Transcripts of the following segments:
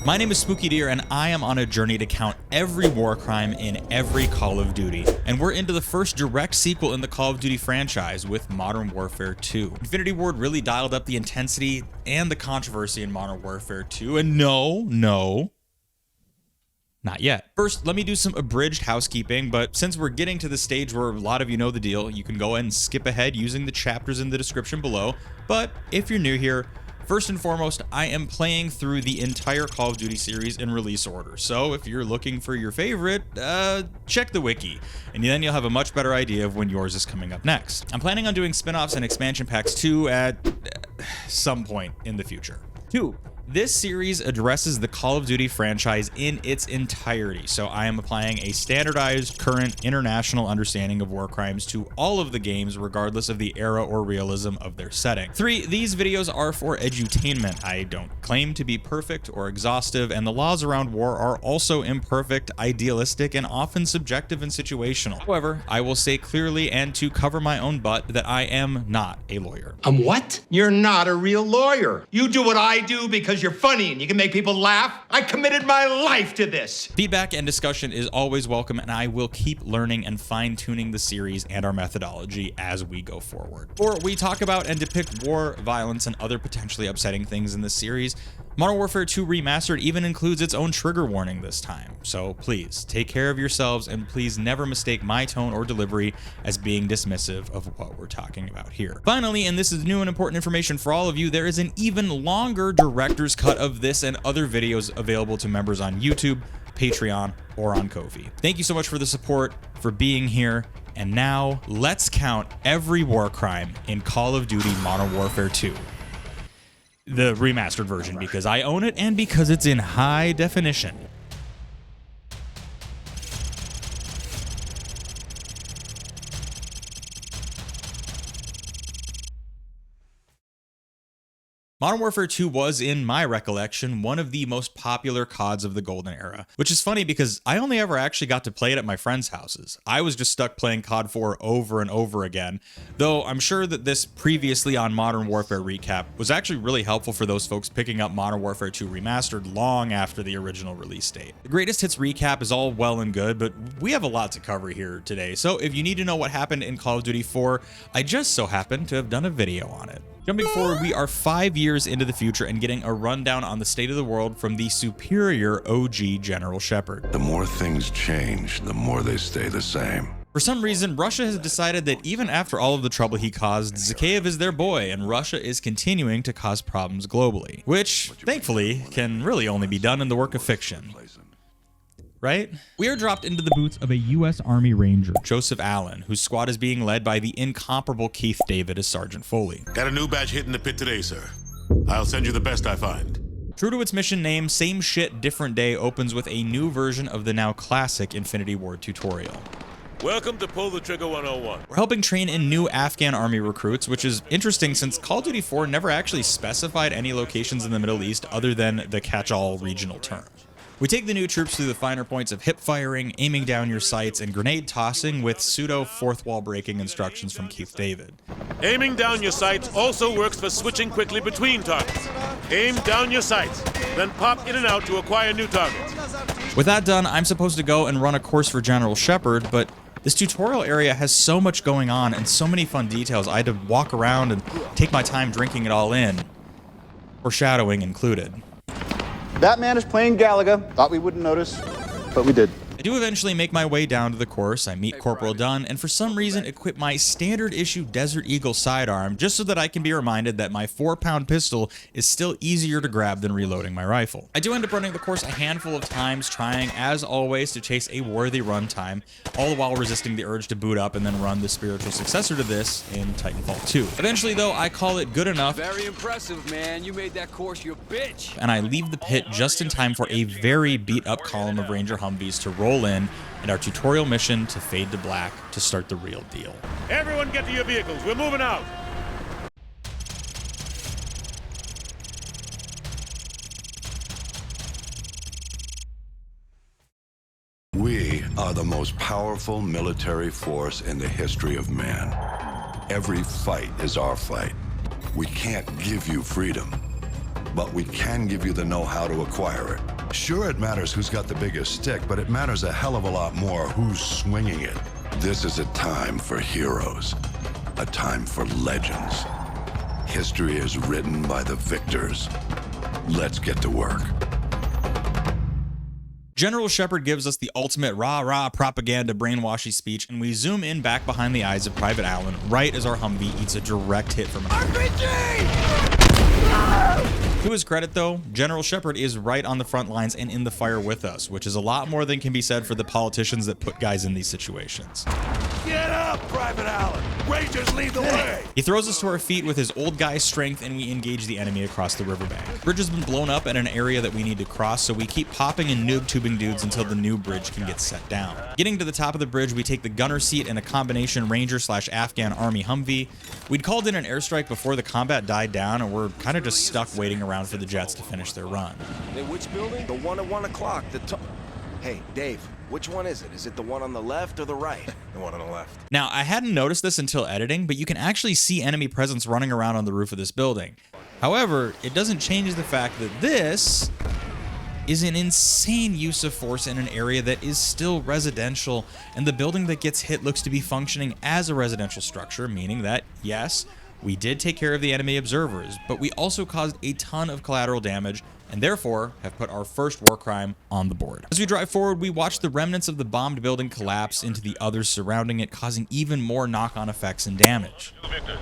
My name is Spooky Deer, and I am on a journey to count every war crime in every Call of Duty. And we're into the first direct sequel in the Call of Duty franchise with Modern Warfare 2. Infinity Ward really dialed up the intensity and the controversy in Modern Warfare 2, and no, not yet. First, let me do some abridged housekeeping, but since we're getting to the stage where a lot of you know the deal, you can go ahead and skip ahead using the chapters in the description below. But if you're new here, first and foremost, I am playing through the entire Call of Duty series in release order. So if you're looking for your favorite, check the wiki, and then you'll have a much better idea of when yours is coming up next. I'm planning on doing spin-offs and expansion packs too at some point in the future. 2. This series addresses the Call of Duty franchise in its entirety, so I am applying a standardized, current, international understanding of war crimes to all of the games, regardless of the era or realism of their setting. 3. These videos are for edutainment. I don't claim to be perfect or exhaustive, and the laws around war are also imperfect, idealistic, and often subjective and situational. However, I will say clearly and to cover my own butt that I am not a lawyer. What? You're not a real lawyer. You do what I do because you're funny and you can make people laugh. I committed my life to this. Feedback and discussion is always welcome, and I will keep learning and fine-tuning the series and our methodology as we go forward. 4. We talk about and depict war, violence, and other potentially upsetting things in this series. Modern Warfare 2 Remastered even includes its own trigger warning this time, so please take care of yourselves, and please never mistake my tone or delivery as being dismissive of what we're talking about here. Finally, and this is new and important information for all of you, there is an even longer director's cut of this and other videos available to members on YouTube, Patreon, or on Ko-fi. Thank you so much for the support, for being here, and now let's count every war crime in Call of Duty Modern Warfare 2. The remastered version, because I own it and because it's in high definition. Modern Warfare 2 was, in my recollection, one of the most popular CODs of the Golden Era, which is funny because I only ever actually got to play it at my friends' houses. I was just stuck playing COD 4 over and over again, though I'm sure that this previously on Modern Warfare recap was actually really helpful for those folks picking up Modern Warfare 2 Remastered long after the original release date. The greatest hits recap is all well and good, but we have a lot to cover here today, so if you need to know what happened in Call of Duty 4, I just so happen to have done a video on it. Jumping forward, we are 5 years into the future and getting a rundown on the state of the world from the superior OG General Shepard. The more things change, the more they stay the same. For some reason, Russia has decided that even after all of the trouble he caused, Zakhaev is their boy, and Russia is continuing to cause problems globally, which, thankfully, can really only be done in the work of fiction. Right? We are dropped into the boots of a U.S. Army Ranger, Joseph Allen, whose squad is being led by the incomparable Keith David as Sergeant Foley. Got a new batch hitting the pit today, sir. I'll send you the best I find. True to its mission name, Same Shit, Different Day opens with a new version of the now classic Infinity Ward tutorial. Welcome to Pull the Trigger 101. We're helping train in new Afghan army recruits, which is interesting since Call of Duty 4 never actually specified any locations in the Middle East other than the catch-all regional term. We take the new troops through the finer points of hip firing, aiming down your sights, and grenade tossing with pseudo fourth wall breaking instructions from Keith David. Aiming down your sights also works for switching quickly between targets. Aim down your sights, then pop in and out to acquire new targets. With that done, I'm supposed to go and run a course for General Shepard, but this tutorial area has so much going on and so many fun details, I had to walk around and take my time drinking it all in. Foreshadowing included. That man is playing Galaga. Thought we wouldn't notice, but we did. I do eventually make my way down to the course. I meet Corporal Dunn, and for some reason equip my standard issue Desert Eagle sidearm just so that I can be reminded that my 4-pound pistol is still easier to grab than reloading my rifle. I do end up running the course a handful of times, trying, as always, to chase a worthy runtime, all the while resisting the urge to boot up and then run the spiritual successor to this in Titanfall 2. Eventually, though, I call it good enough. Very impressive, man. You made that course your bitch. And I leave the pit just in time for a very beat-up column of Ranger Humvees to roll in, and our tutorial mission to fade to black to start the real deal. Everyone get to your vehicles. We're moving out. We are the most powerful military force in the history of man. Every fight is our fight. We can't give you freedom, but we can give you the know-how to acquire it. Sure, it matters who's got the biggest stick, but it matters a hell of a lot more who's swinging it. This is a time for heroes, a time for legends. History is written by the victors. Let's get to work. General Shepard gives us the ultimate rah-rah propaganda brainwashy speech, and we zoom in back behind the eyes of Private Allen right as our Humvee eats a direct hit from an RPG! To his credit, though, General Shepard is right on the front lines and in the fire with us, which is a lot more than can be said for the politicians that put guys in these situations. Get up, Private Allen! Rangers lead the way! He throws us to our feet with his old guy strength, and we engage the enemy across the riverbank. Bridge has been blown up at an area that we need to cross, so we keep popping and noob tubing dudes until the new bridge can get set down. Getting to the top of the bridge, we take the gunner seat in a combination Ranger/Afghan Army Humvee. We'd called in an airstrike before the combat died down, and we're kind of just stuck waiting around for the jets to finish their run. Hey, which building? The one at 1 o'clock. Hey, Dave, which one is it? Is it the one on the left or the right? The one on the left. Now, I hadn't noticed this until editing, but you can actually see enemy presence running around on the roof of this building. However, it doesn't change the fact that this is an insane use of force in an area that is still residential, and the building that gets hit looks to be functioning as a residential structure, meaning that, yes, we did take care of the enemy observers, but we also caused a ton of collateral damage, and therefore have put our first war crime on the board. As we drive forward, we watch the remnants of the bombed building collapse into the others surrounding it, causing even more knock-on effects and damage. Victor,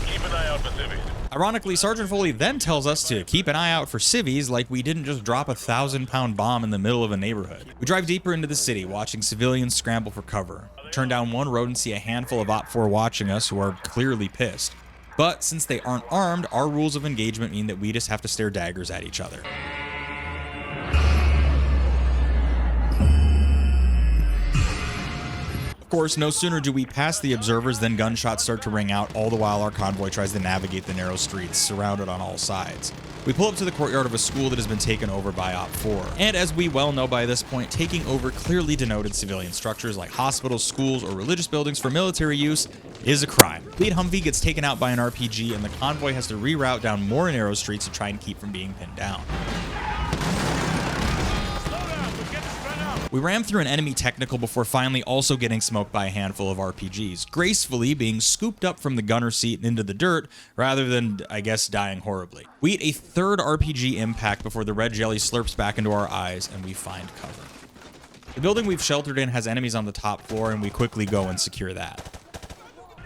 keep an eye out for civvies. Ironically, Sergeant Foley then tells us to keep an eye out for civvies, like we didn't just drop a 1,000-pound bomb in the middle of a neighborhood. We drive deeper into the city, watching civilians scramble for cover. Turn down one road and see a handful of Op 4 watching us who are clearly pissed. But since they aren't armed, our rules of engagement mean that we just have to stare daggers at each other. Of course, no sooner do we pass the observers than gunshots start to ring out, all the while our convoy tries to navigate the narrow streets, surrounded on all sides. We pull up to the courtyard of a school that has been taken over by Op 4. And as we well know by this point, taking over clearly denoted civilian structures like hospitals, schools, or religious buildings for military use is a crime. Lead Humvee gets taken out by an RPG, and the convoy has to reroute down more narrow streets to try and keep from being pinned down. We ram through an enemy technical before finally also getting smoked by a handful of RPGs, gracefully being scooped up from the gunner seat and into the dirt, rather than, I guess, dying horribly. We eat a third RPG impact before the red jelly slurps back into our eyes and we find cover. The building we've sheltered in has enemies on the top floor, and we quickly go and secure that.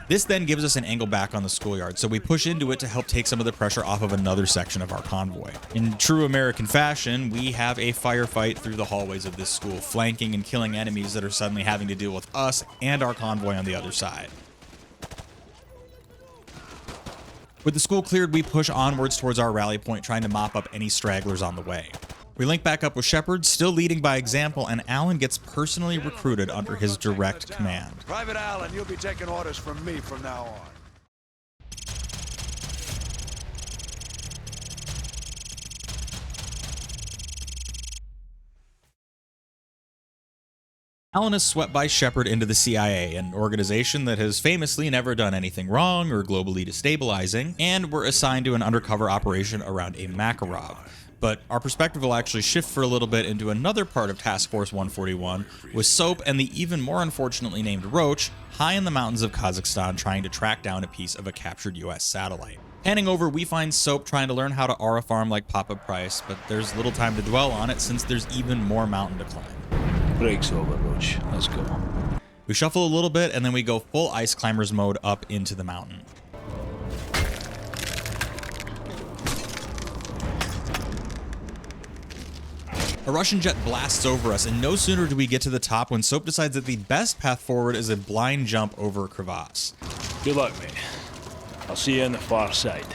This then gives us an angle back on the schoolyard, so we push into it to help take some of the pressure off of another section of our convoy. In true American fashion, we have a firefight through the hallways of this school, flanking and killing enemies that are suddenly having to deal with us and our convoy on the other side. With the school cleared, we push onwards towards our rally point, trying to mop up any stragglers on the way. We link back up with Shepard, still leading by example, and Allen gets personally recruited under his direct command. Private Allen, you'll be taking orders from me from now on. Allen is swept by Shepard into the CIA, an organization that has famously never done anything wrong or globally destabilizing, and we're assigned to an undercover operation around a Makarov. But our perspective will actually shift for a little bit into another part of Task Force 141, with Soap and the even more unfortunately named Roach high in the mountains of Kazakhstan trying to track down a piece of a captured US satellite. Panning over, we find Soap trying to learn how to aura farm like Papa Price, but there's little time to dwell on it since there's even more mountain to climb. Break's over, Roach. Let's go. We shuffle a little bit, and then we go full ice climbers mode up into the mountain. A Russian jet blasts over us, and no sooner do we get to the top when Soap decides that the best path forward is a blind jump over a crevasse. Good luck, mate. I'll see you on the far side.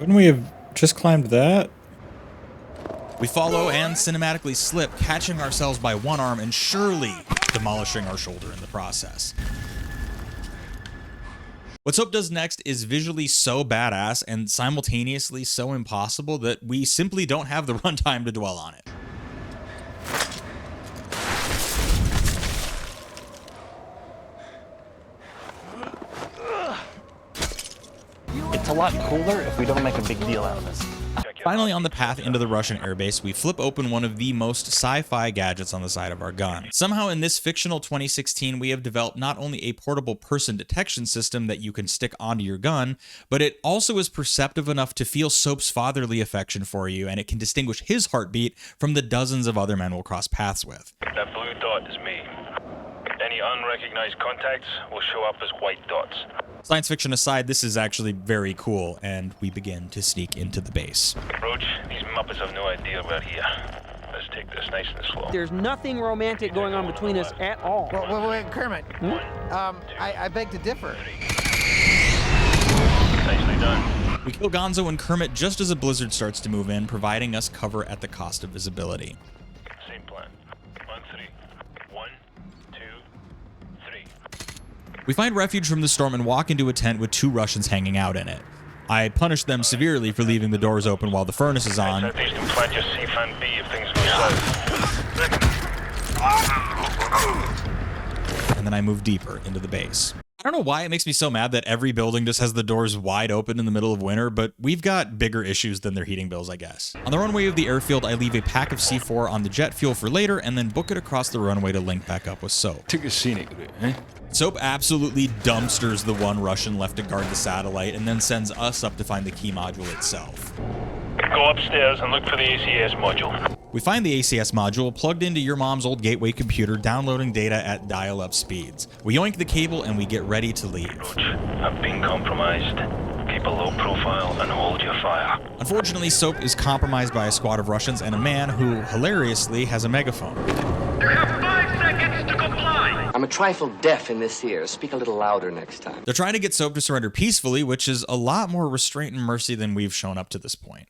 Wouldn't we have just climbed that? We follow and cinematically slip, catching ourselves by one arm and surely demolishing our shoulder in the process. What Soap does next is visually so badass and simultaneously so impossible that we simply don't have the runtime to dwell on it. It's a lot cooler if we don't make a big deal out of it. Finally, on the path into the Russian airbase, we flip open one of the most sci-fi gadgets on the side of our gun. Somehow in this fictional 2016, we have developed not only a portable person detection system that you can stick onto your gun, but it also is perceptive enough to feel Soap's fatherly affection for you, and it can distinguish his heartbeat from the dozens of other men we'll cross paths with. That blue dot is me. Any unrecognized contacts will show up as white dots. Science fiction aside, this is actually very cool, and we begin to sneak into the base. Roach, these Muppets have no idea we're here. Let's take this nice and slow. There's nothing romantic going on between us at all. Wait, Kermit. I beg to differ. Nicely done. We kill Gonzo and Kermit just as a blizzard starts to move in, providing us cover at the cost of visibility. Same plan. On three. 1, 2, 3. We find refuge from the storm and walk into a tent with 2 Russians hanging out in it. I punish them severely for leaving the doors open while the furnace is on. Southeast can plant your C fan B if things go south. And then I move deeper into the base. I don't know why it makes me so mad that every building just has the doors wide open in the middle of winter, but we've got bigger issues than their heating bills, I guess. On the runway of the airfield, I leave a pack of C4 on the jet fuel for later and then book it across the runway to link back up with Soap. Took a scenic route, eh? Soap absolutely dumpsters the one Russian left to guard the satellite and then sends us up to find the key module itself. Go upstairs and look for the ACS module. We find the ACS module plugged into your mom's old gateway computer, downloading data at dial-up speeds. We yoink the cable and we get ready to leave. Roach, I've been compromised. Keep a low profile and hold your fire. Unfortunately, Soap is compromised by a squad of Russians and a man who, hilariously, has a megaphone. You have 5 seconds to comply. I'm a trifle deaf in this ear. Speak a little louder next time. They're trying to get Soap to surrender peacefully, which is a lot more restraint and mercy than we've shown up to this point.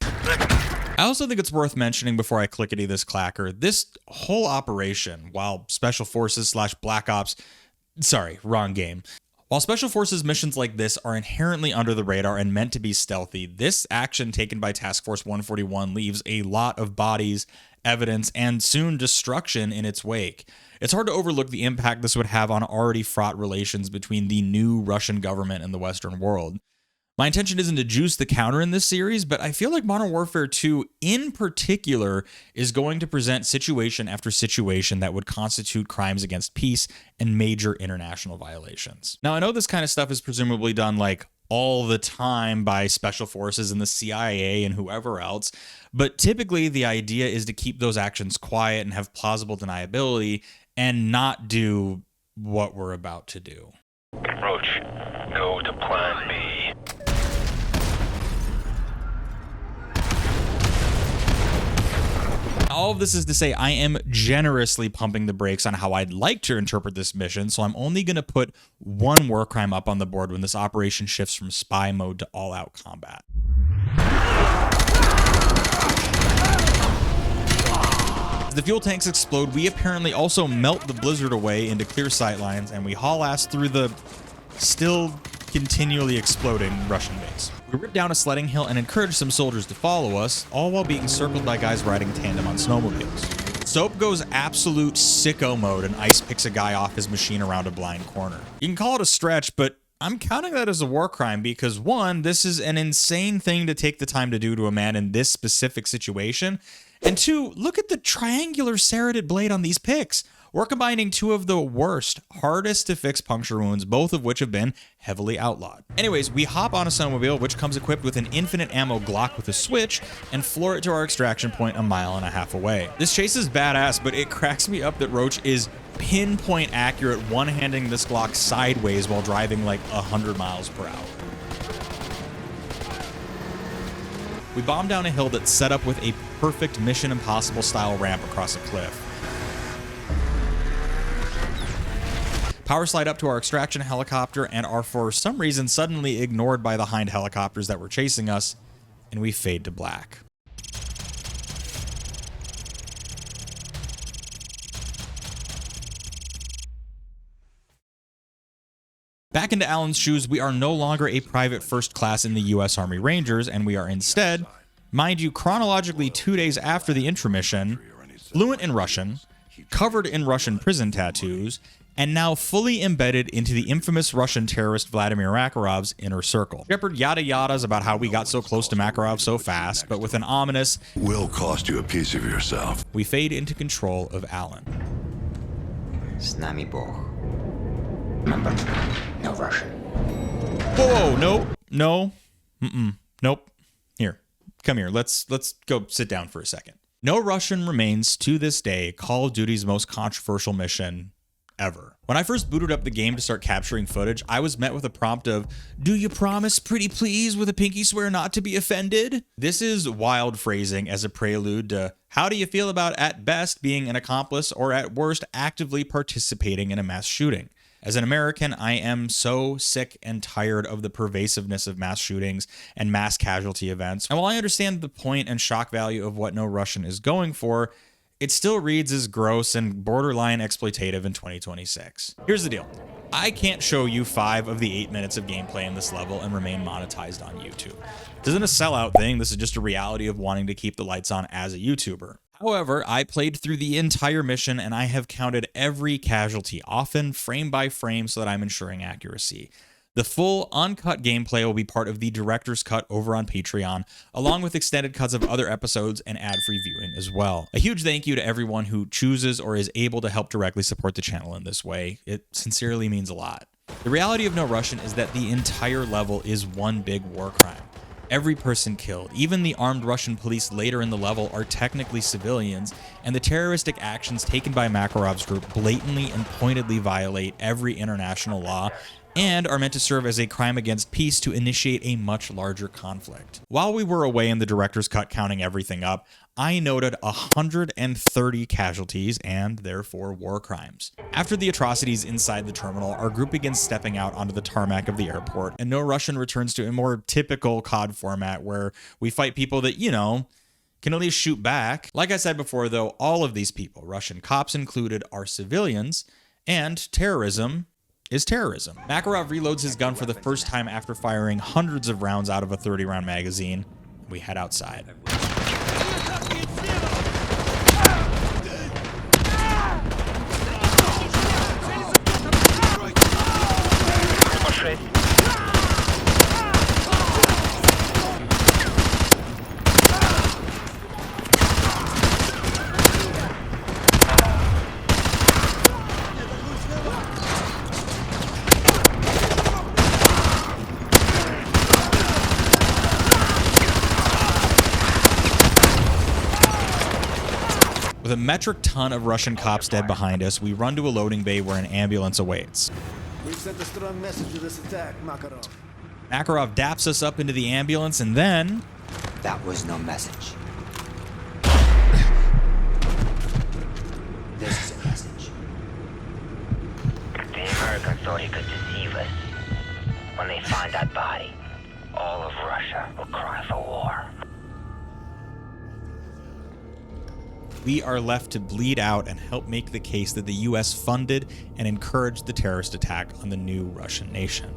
I also think it's worth mentioning before I clickety this clacker, this whole operation, while Special Forces / Black Ops, sorry, wrong game. While Special Forces missions like this are inherently under the radar and meant to be stealthy, this action taken by Task Force 141 leaves a lot of bodies, evidence, and soon destruction in its wake. It's hard to overlook the impact this would have on already fraught relations between the new Russian government and the Western world. My intention isn't to juice the counter in this series, but I feel like Modern Warfare 2 in particular is going to present situation after situation that would constitute crimes against peace and major international violations. Now, I know this kind of stuff is presumably done like all the time by special forces and the CIA and whoever else, but typically the idea is to keep those actions quiet and have plausible deniability and not do what we're about to do. Roach, go to Plan B. All of this is to say I am generously pumping the brakes on how I'd like to interpret this mission, so I'm only going to put one war crime up on the board when this operation shifts from spy mode to all-out combat. As the fuel tanks explode, we apparently also melt the blizzard away into clear sight lines, and we haul ass through the still continually exploding Russian base. We rip down a sledding hill and encourage some soldiers to follow us, all while being circled by guys riding tandem on snowmobiles. Soap goes absolute sicko mode and ice picks a guy off his machine around a blind corner. You can call it a stretch, but I'm counting that as a war crime because 1, this is an insane thing to take the time to do to a man in this specific situation, and 2, look at the triangular serrated blade on these picks. We're combining 2 of the worst, hardest to fix puncture wounds, both of which have been heavily outlawed. Anyways, we hop on a snowmobile, which comes equipped with an infinite ammo Glock with a switch, and floor it to our extraction point 1.5 miles away. This chase is badass, but it cracks me up that Roach is pinpoint accurate one-handing this Glock sideways while driving like 100 miles per hour. We bomb down a hill that's set up with a perfect Mission Impossible style ramp across a cliff. Power slide up to our extraction helicopter and are for some reason suddenly ignored by the hind helicopters that were chasing us, and we fade to black. Back into Alan's shoes, we are no longer a private first class in the U.S. Army Rangers, and we are instead, mind you, chronologically 2 days after the intromission, fluent in Russian, covered in Russian prison tattoos, and now fully embedded into the infamous Russian terrorist Vladimir Makarov's inner circle. Shepard yada yadas about how we got so close to Makarov so fast, but with an ominous "will cost you a piece of yourself," we fade into control of Alan. S nami Bog. Remember, no Russian. Whoa, no, nope. Here, come here. Let's go sit down for a second. No Russian remains to this day Call of Duty's most controversial mission ever. When I first booted up the game to start capturing footage, I was met with a prompt of, "Do you promise, pretty please, with a pinky swear not to be offended?" This is wild phrasing as a prelude to how do you feel about at best being an accomplice or at worst actively participating in a mass shooting. As an American, I am so sick and tired of the pervasiveness of mass shootings and mass casualty events. And while I understand the point and shock value of what No Russian is going for, it still reads as gross and borderline exploitative in 2026. Here's the deal. I can't show you 5 of the 8 minutes of gameplay in this level and remain monetized on YouTube. This isn't a sellout thing, this is just a reality of wanting to keep the lights on as a YouTuber. However, I played through the entire mission and I have counted every casualty, often frame by frame, so that I'm ensuring accuracy. The full uncut gameplay will be part of the director's cut over on Patreon, along with extended cuts of other episodes and ad-free viewing as well. A huge thank you to everyone who chooses or is able to help directly support the channel in this way. It sincerely means a lot. The reality of No Russian is that the entire level is one big war crime. Every person killed, even the armed Russian police later in the level, are technically civilians, and the terroristic actions taken by Makarov's group blatantly and pointedly violate every international law and are meant to serve as a crime against peace to initiate a much larger conflict. While we were away in the director's cut counting everything up, I noted 130 casualties and therefore war crimes. After the atrocities inside the terminal, our group begins stepping out onto the tarmac of the airport, and No Russian returns to a more typical COD format where we fight people that, you know, can at least shoot back. Like I said before though, all of these people, Russian cops included, are civilians, and terrorism is terrorism. Makarov reloads his gun for the first time after firing hundreds of rounds out of a 30-round magazine. We head outside. With a metric ton of Russian cops dead behind us, we run to a loading bay where an ambulance awaits. We've sent a strong message to this attack, Makarov. Makarov daps us up into the ambulance and then... That was no message. This is a message. The Americans thought he could deceive us. When they find that body, all of Russia will cry for war. We are left to bleed out and help make the case that the US funded and encouraged the terrorist attack on the new Russian nation.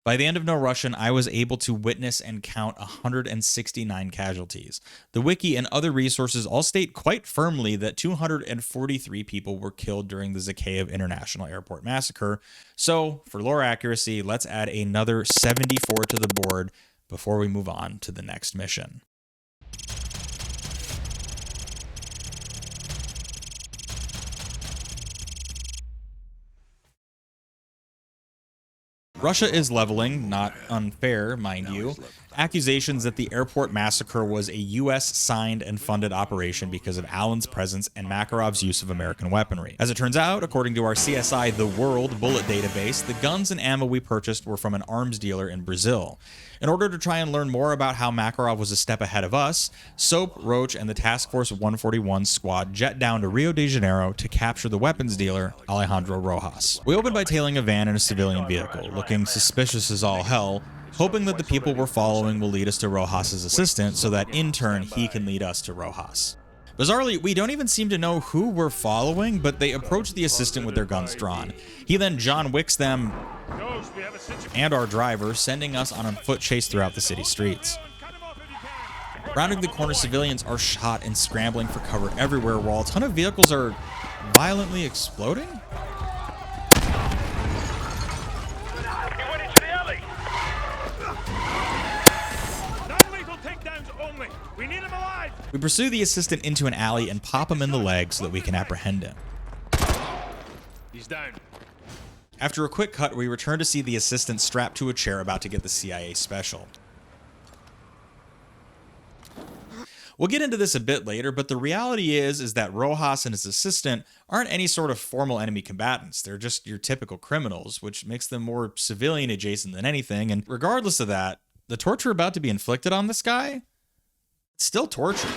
By the end of No Russian, I was able to witness and count 169 casualties. The wiki and other resources all state quite firmly that 243 people were killed during the Zakhaev International Airport massacre. So, for lore accuracy, let's add another 74 to the board before we move on to the next mission. Russia is leveling, not unfair, mind you, accusations that the airport massacre was a US signed and funded operation because of Alan's presence and Makarov's use of American weaponry. As it turns out, according to our CSI The World bullet database, the guns and ammo we purchased were from an arms dealer in Brazil. In order to try and learn more about how Makarov was a step ahead of us, Soap, Roach, and the Task Force 141 squad jet down to Rio de Janeiro to capture the weapons dealer, Alejandro Rojas. We opened by tailing a van in a civilian vehicle, looking suspicious as all hell, hoping that the people we're following will lead us to Rojas' assistant so that in turn he can lead us to Rojas. Bizarrely, we don't even seem to know who we're following, but they approach the assistant with their guns drawn. He then John Wicks them and our driver, sending us on a foot chase throughout the city streets. Rounding the corner, civilians are shot and scrambling for cover everywhere, while a ton of vehicles are violently exploding? He went into the alley. Non-lethal takedowns only. We need him alive. We pursue the assistant into an alley and pop him in the leg so that we can apprehend him. He's down. After a quick cut, we return to see the assistant strapped to a chair about to get the CIA special. We'll get into this a bit later, but the reality is that Rojas and his assistant aren't any sort of formal enemy combatants. They're just your typical criminals, which makes them more civilian adjacent than anything. And regardless of that, the torture about to be inflicted on this guy, it's still torture.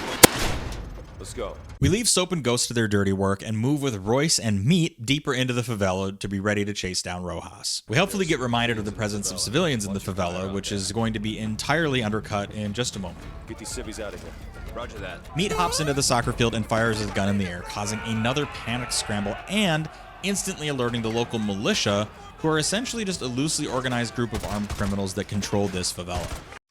Let's go. We leave Soap and Ghost to their dirty work and move with Royce and Meat deeper into the favela to be ready to chase down Rojas. We helpfully get reminded of the presence of civilians in the favela, which is going to be entirely undercut in just a moment. Get these civvies out of here. Roger that. Meat hops into the soccer field and fires his gun in the air, causing another panic scramble and instantly alerting the local militia, who are essentially just a loosely organized group of armed criminals that control this favela.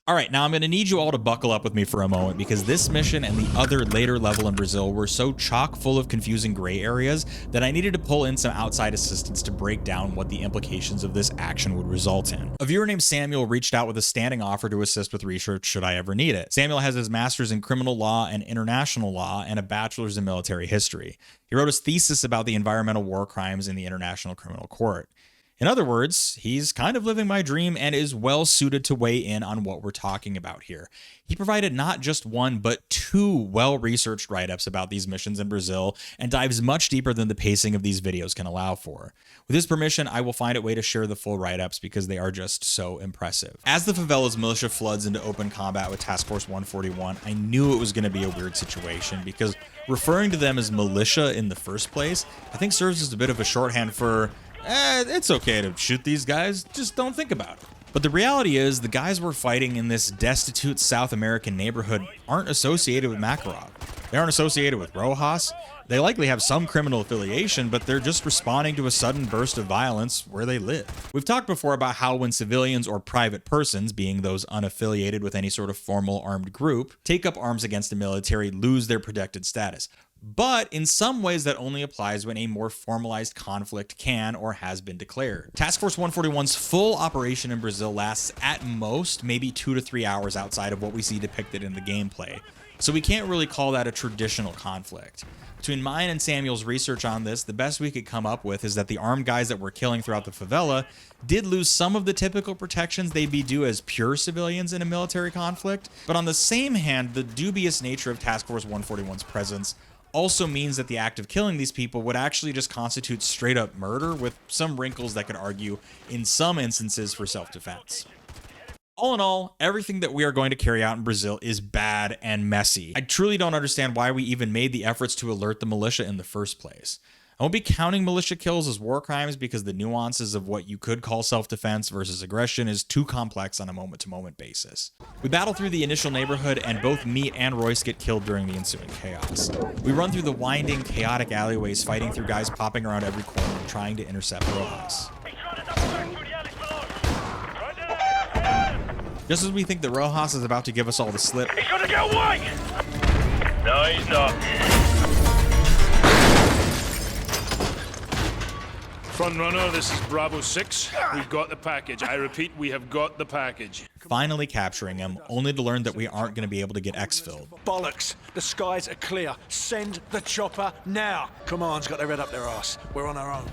Alright, now I'm going to need you all to buckle up with me for a moment, because this mission and the other later level in Brazil were so chock full of confusing gray areas that I needed to pull in some outside assistance to break down what the implications of this action would result in. A viewer named Samuel reached out with a standing offer to assist with research should I ever need it. Samuel has his master's in criminal law and international law and a bachelor's in military history. He wrote his thesis about the environmental war crimes in the International Criminal Court. In other words, he's kind of living my dream and is well suited to weigh in on what we're talking about here. He provided not just one, but two well-researched write-ups about these missions in Brazil and dives much deeper than the pacing of these videos can allow for. With his permission, I will find a way to share the full write-ups because they are just so impressive. As the favela's militia floods into open combat with Task Force 141, I knew it was going to be a weird situation because referring to them as militia in the first place, I think serves as a bit of a shorthand for it's okay to shoot these guys, just don't think about it. But the reality is, the guys we're fighting in this destitute South American neighborhood aren't associated with Makarov. They aren't associated with Rojas. They likely have some criminal affiliation, but they're just responding to a sudden burst of violence where they live. We've talked before about how when civilians or private persons, being those unaffiliated with any sort of formal armed group, take up arms against the military, lose their protected status. But in some ways that only applies when a more formalized conflict can or has been declared. Task Force 141's full operation in Brazil lasts at most maybe 2 to 3 hours outside of what we see depicted in the gameplay, so we can't really call that a traditional conflict. Between mine and Samuel's research on this, the best we could come up with is that the armed guys that we're killing throughout the favela did lose some of the typical protections they'd be due as pure civilians in a military conflict, but on the same hand, the dubious nature of Task Force 141's presence also means that the act of killing these people would actually just constitute straight up murder, with some wrinkles that could argue in some instances for self-defense. All in all, everything that we are going to carry out in Brazil is bad and messy. I truly don't understand why we even made the efforts to alert the militia in the first place. I won't be counting militia kills as war crimes because the nuances of what you could call self-defense versus aggression is too complex on a moment-to-moment basis. We battle through the initial neighborhood and both Meat and Royce get killed during the ensuing chaos. We run through the winding, chaotic alleyways fighting through guys popping around every corner and trying to intercept Rojas. Just as we think that Rojas is about to give us all the slip, He's gonna get away! No, he's not. Front runner, this is Bravo 6. We've got the package. I repeat, we have got the package. finally capturing him, only to learn that we aren't going to be able to get exfilled. Bollocks! The skies are clear. Send the chopper now! Command's got their head up their ass. We're on our own.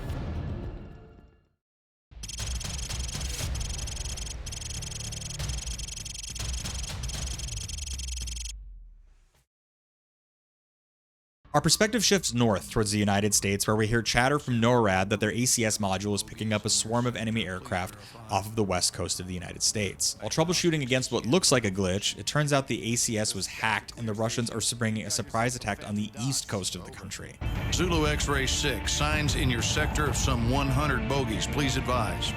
Our perspective shifts north towards the United States, where we hear chatter from NORAD that their ACS module is picking up a swarm of enemy aircraft off of the west coast of the United States. While troubleshooting against what looks like a glitch, it turns out the ACS was hacked and the Russians are bringing a surprise attack on the east coast of the country. Zulu X-Ray 6, signs in your sector of some 100 bogies. Please advise.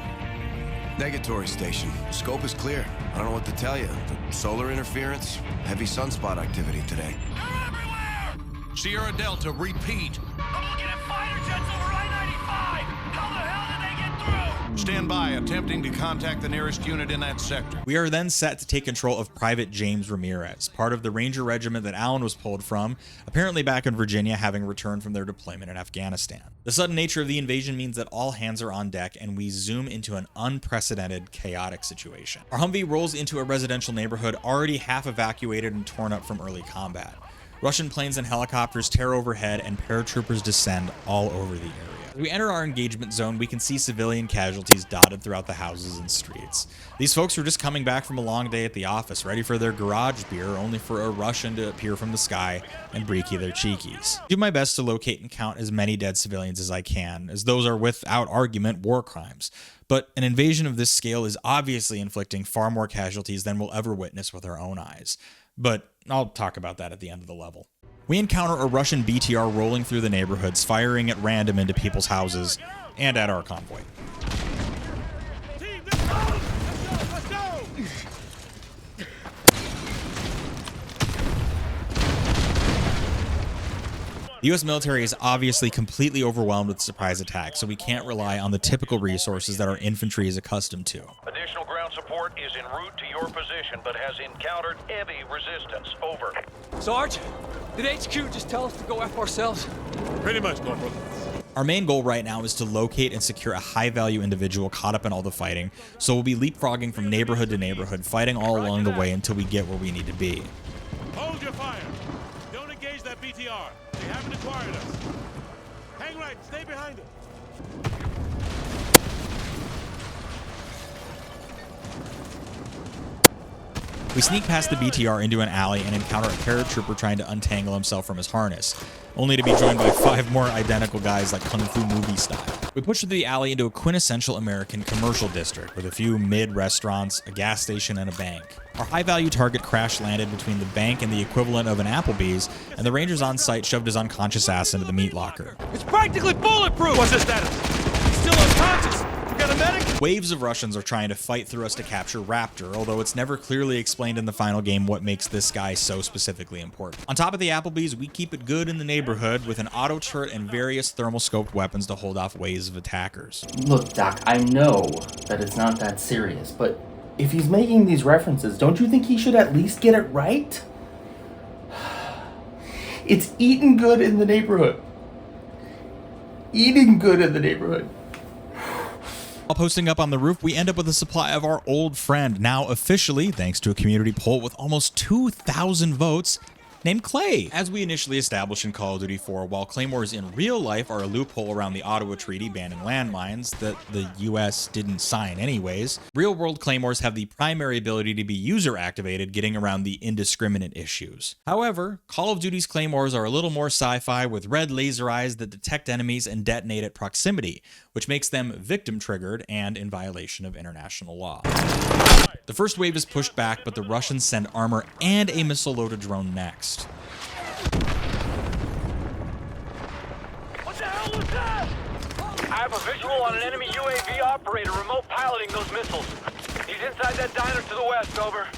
Negatory station. Scope is clear. I don't know what to tell you. The solar interference, heavy sunspot activity today. Sierra Delta, repeat. I'm looking at fighter jets over I-95. How the hell did they get through? Stand by, attempting to contact the nearest unit in that sector. We are then set to take control of Private James Ramirez, part of the Ranger Regiment that Alan was pulled from, apparently back in Virginia, having returned from their deployment in Afghanistan. The sudden nature of the invasion means that all hands are on deck, and we zoom into an unprecedented, chaotic situation. Our Humvee rolls into a residential neighborhood already half evacuated and torn up from early combat. Russian planes and helicopters tear overhead, and paratroopers descend all over the area. As we enter our engagement zone, we can see civilian casualties dotted throughout the houses and streets. These folks were just coming back from a long day at the office, ready for their garage beer, only for a Russian to appear from the sky and breaky their cheekies. I do my best to locate and count as many dead civilians as I can, as those are without argument war crimes. But an invasion of this scale is obviously inflicting far more casualties than we'll ever witness with our own eyes. But I'll talk about that at the end of the level. We encounter a Russian BTR rolling through the neighborhoods, firing at random into people's houses and at our convoy. The US military is obviously completely overwhelmed with surprise attacks, so we can't rely on the typical resources that our infantry is accustomed to. Additional ground support is en route to your position, but has encountered heavy resistance. Over. Sarge, did HQ just tell us to go F ourselves? Pretty much, Corporal. Our main goal right now is to locate and secure a high-value individual caught up in all the fighting, so we'll be leapfrogging from neighborhood to neighborhood, fighting all along the way until we get where we need to be. Hold your fire. Don't engage that BTR. They haven't acquired us. Hang right. Stay behind it. We sneak past the BTR into an alley and encounter a paratrooper trying to untangle himself from his harness, only to be joined by 5 more identical guys like Kung Fu movie style. We push through the alley into a quintessential American commercial district with a few mid-restaurants, a gas station, and a bank. Our high-value target crash-landed between the bank and the equivalent of an Applebee's, and the Rangers on site shoved his unconscious ass into the meat locker. It's practically bulletproof! What's his status? He's still unconscious! We got a medic? Waves of Russians are trying to fight through us to capture Raptor, although it's never clearly explained in the final game what makes this guy so specifically important. On top of the Applebee's, we keep it good in the neighborhood with an auto turret and various thermal scoped weapons to hold off waves of attackers. Look, Doc, I know that it's not that serious, but if he's making these references, don't you think he should at least get it right? It's eating good in the neighborhood. Eating good in the neighborhood. While posting up on the roof, we end up with a supply of our old friend, now officially, thanks to a community poll with almost 2,000 votes, named Clay. As we initially established in Call of Duty 4, while claymores in real life are a loophole around the Ottawa Treaty banning landmines that the US didn't sign anyways, real-world claymores have the primary ability to be user-activated, getting around the indiscriminate issues. However, Call of Duty's claymores are a little more sci-fi with red laser eyes that detect enemies and detonate at proximity, which makes them victim-triggered and in violation of international law. The first wave is pushed back, but the Russians send armor and a missile-loaded drone next. What the hell was that? I have a visual on an enemy UAV operator remote piloting those missiles. He's inside that diner to the west, over.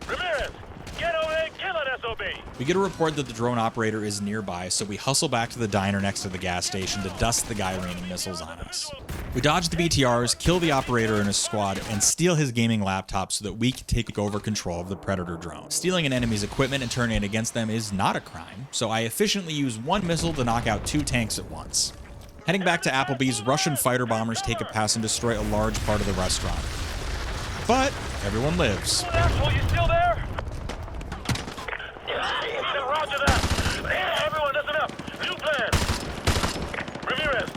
Ramirez, get over there and kill an SOB! We get a report that the drone operator is nearby, so we hustle back to the diner next to the gas station to dust the guy raining missiles on us. We dodge the BTRs, kill the operator and his squad, and steal his gaming laptop so that we can take over control of the Predator drone. Stealing an enemy's equipment and turning it against them is not a crime, so I efficiently use one missile to knock out 2 tanks at once. Heading back to Applebee's, Russian fighter bombers take a pass and destroy a large part of the restaurant. But everyone lives. Asshole, you still there? Roger that. Everyone, listen up. New plan. Ramirez,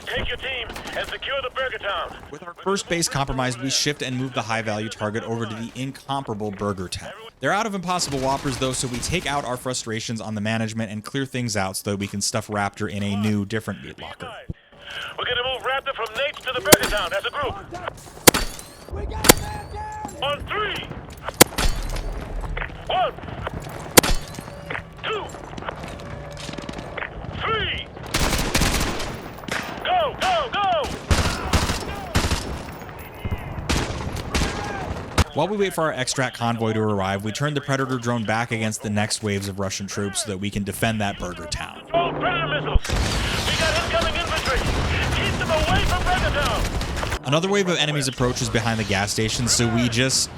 take your team and secure the Burger Town. With our first base compromised, we shift and move the high-value target over to the incomparable Burger Town. They're out of Impossible Whoppers, though, so we take out our frustrations on the management and clear things out so that we can stuff Raptor in a new, different meat locker. We're gonna move Raptor from Napes to the Burger Town as a group. We got a man down! On 3! 1, 2, 3! Go, go, go! While we wait for our extract convoy to arrive, we turn the Predator drone back against the next waves of Russian troops so that we can defend that Burger Town. Oh, Predator missiles! We got incoming infantry! Keep Keep them away from Takedown! Another wave of enemies approaches behind the gas station, so we just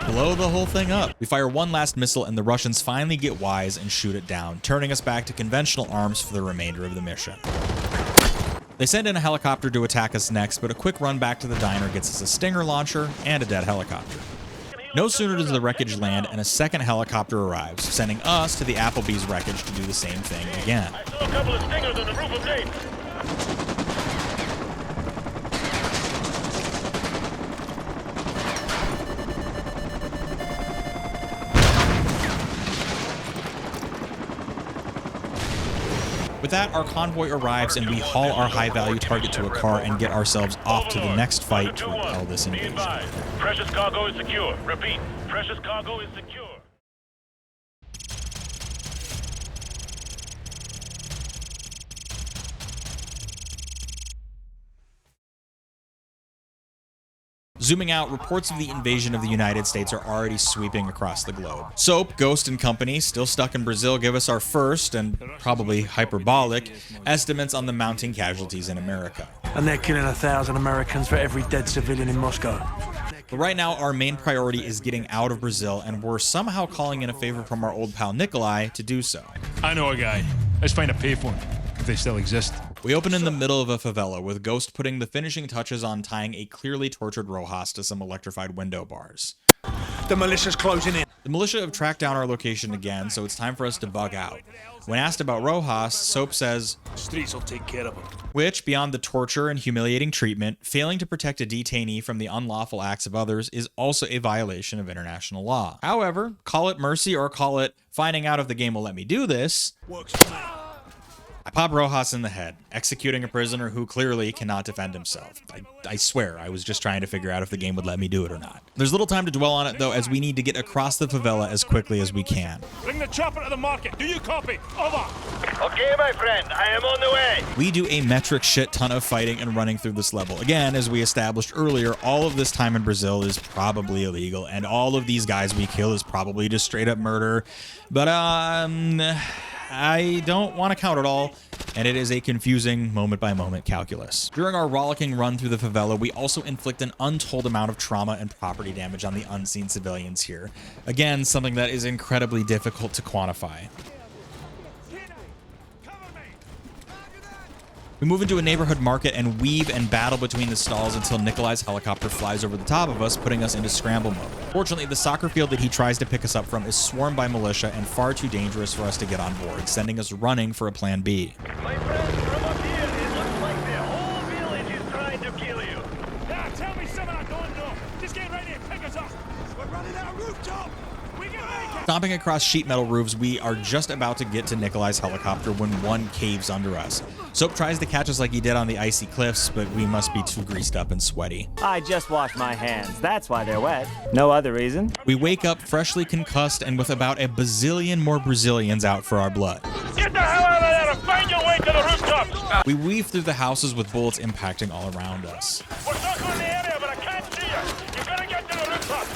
blow the whole thing up. We fire one last missile and the Russians finally get wise and shoot it down, turning us back to conventional arms for the remainder of the mission. They send in a helicopter to attack us next, but a quick run back to the diner gets us a Stinger launcher and a dead helicopter. No sooner does the wreckage land and a second helicopter arrives, sending us to the Applebee's wreckage to do the same thing again. I saw a couple of Stingers on the roof of Dave. With that, our convoy arrives and we haul our high-value target to a car and get ourselves off to the next fight to repel this invasion. Precious cargo is secure. Repeat, precious cargo is secure. Zooming out, reports of the invasion of the United States are already sweeping across the globe. Soap, Ghost, and company, still stuck in Brazil, give us our first, and probably hyperbolic, estimates on the mounting casualties in America. And they're killing 1,000 Americans for every dead civilian in Moscow. But right now, our main priority is getting out of Brazil, and we're somehow calling in a favor from our old pal Nikolai to do so. I know a guy. Let's find a payphone, if they still exist. We open in the middle of a favela, with Ghost putting the finishing touches on tying a clearly tortured Rojas to some electrified window bars. The militia's closing in. The militia have tracked down our location again, so it's time for us to bug out. When asked about Rojas, Soap says, "Streets will take care of him." Which, beyond the torture and humiliating treatment, failing to protect a detainee from the unlawful acts of others is also a violation of international law. However, call it mercy or call it finding out if the game will let me do this, I pop Rojas in the head, executing a prisoner who clearly cannot defend himself. I swear, I was just trying to figure out if the game would let me do it or not. There's little time to dwell on it though, as we need to get across the favela as quickly as we can. Bring the chopper to the market. Do you copy? Over. Okay, my friend, I am on the way. We do a metric shit ton of fighting and running through this level. Again, as we established earlier, all of this time in Brazil is probably illegal, and all of these guys we kill is probably just straight up murder. But I don't want to count it all, and it is a confusing moment-by-moment calculus. During our rollicking run through the favela, we also inflict an untold amount of trauma and property damage on the unseen civilians here. Again, something that is incredibly difficult to quantify. We move into a neighborhood market and weave and battle between the stalls until Nikolai's helicopter flies over the top of us, putting us into scramble mode. Fortunately, the soccer field that he tries to pick us up from is swarmed by militia and far too dangerous for us to get on board, sending us running for a plan B. My friends, from up here, it looks like the whole village is trying to kill you. Now, tell me something I don't know. Just get right here, pick us up. We're running out of rooftop. We can make it. Stomping across sheet metal roofs, we are just about to get to Nikolai's helicopter when one caves under us. Soap tries to catch us like he did on the icy cliffs, but we must be too greased up and sweaty. I just washed my hands. That's why they're wet. No other reason. We wake up freshly concussed and with about a bazillion more Brazilians out for our blood. Get the hell out of there and find your way to the rooftops. We weave through the houses with bullets impacting all around us. We're stuck on the area, but I can't see you. You gotta get to the rooftops.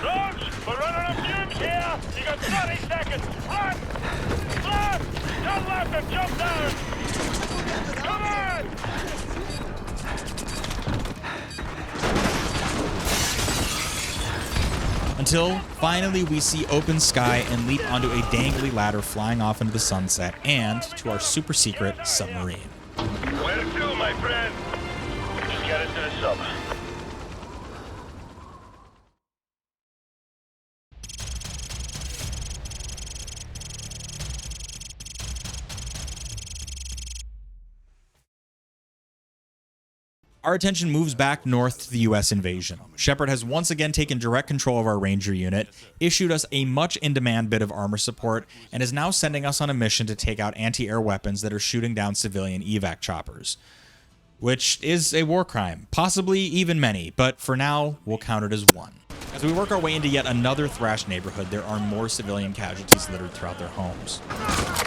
Roach, we're running up fumes here. You got 30 seconds. Run! Run! Turn left and jump down. Come on! Until finally we see open sky and leap onto a dangly ladder flying off into the sunset and to our super secret submarine. Where to, my friend? Just get into the sub. Our attention moves back north to the US invasion. Shepard has once again taken direct control of our Ranger unit, issued us a much in-demand bit of armor support, and is now sending us on a mission to take out anti-air weapons that are shooting down civilian evac choppers. Which is a war crime, possibly even many, but for now, we'll count it as one. As we work our way into yet another thrashed neighborhood, there are more civilian casualties littered throughout their homes.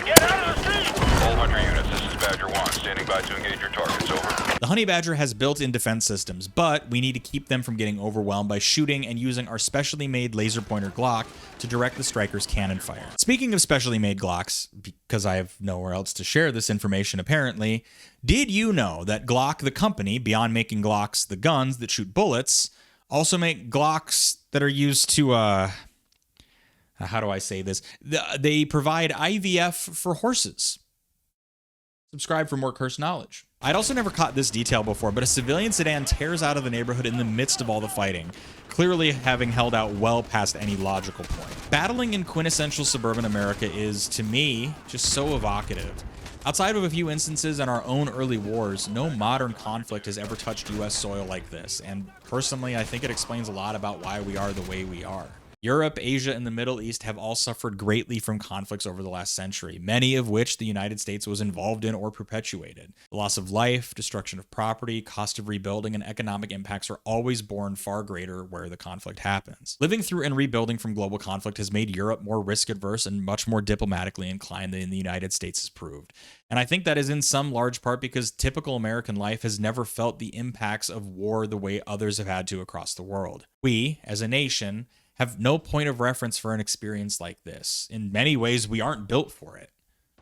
Get out of the street! All Hunter units, this is Badger 1. Standing by to engage your targets, over. The Honey Badger has built-in defense systems, but we need to keep them from getting overwhelmed by shooting and using our specially made laser pointer Glock to direct the striker's cannon fire. Speaking of specially made Glocks, because I have nowhere else to share this information apparently, did you know that Glock, the company, beyond making Glocks, the guns that shoot bullets, also make Glocks that are used to, how do I say this? They provide IVF for horses. Subscribe for more cursed knowledge. I'd also never caught this detail before, but a civilian sedan tears out of the neighborhood in the midst of all the fighting, clearly having held out well past any logical point. Battling in quintessential suburban America is, to me, just so evocative. Outside of a few instances in our own early wars, no modern conflict has ever touched US soil like this, and personally, I think it explains a lot about why we are the way we are. Europe, Asia, and the Middle East have all suffered greatly from conflicts over the last century, many of which the United States was involved in or perpetuated. The loss of life, destruction of property, cost of rebuilding, and economic impacts are always borne far greater where the conflict happens. Living through and rebuilding from global conflict has made Europe more risk-averse and much more diplomatically inclined than the United States has proved. And I think that is in some large part because typical American life has never felt the impacts of war the way others have had to across the world. We, as a nation, have no point of reference for an experience like this. In many ways, we aren't built for it.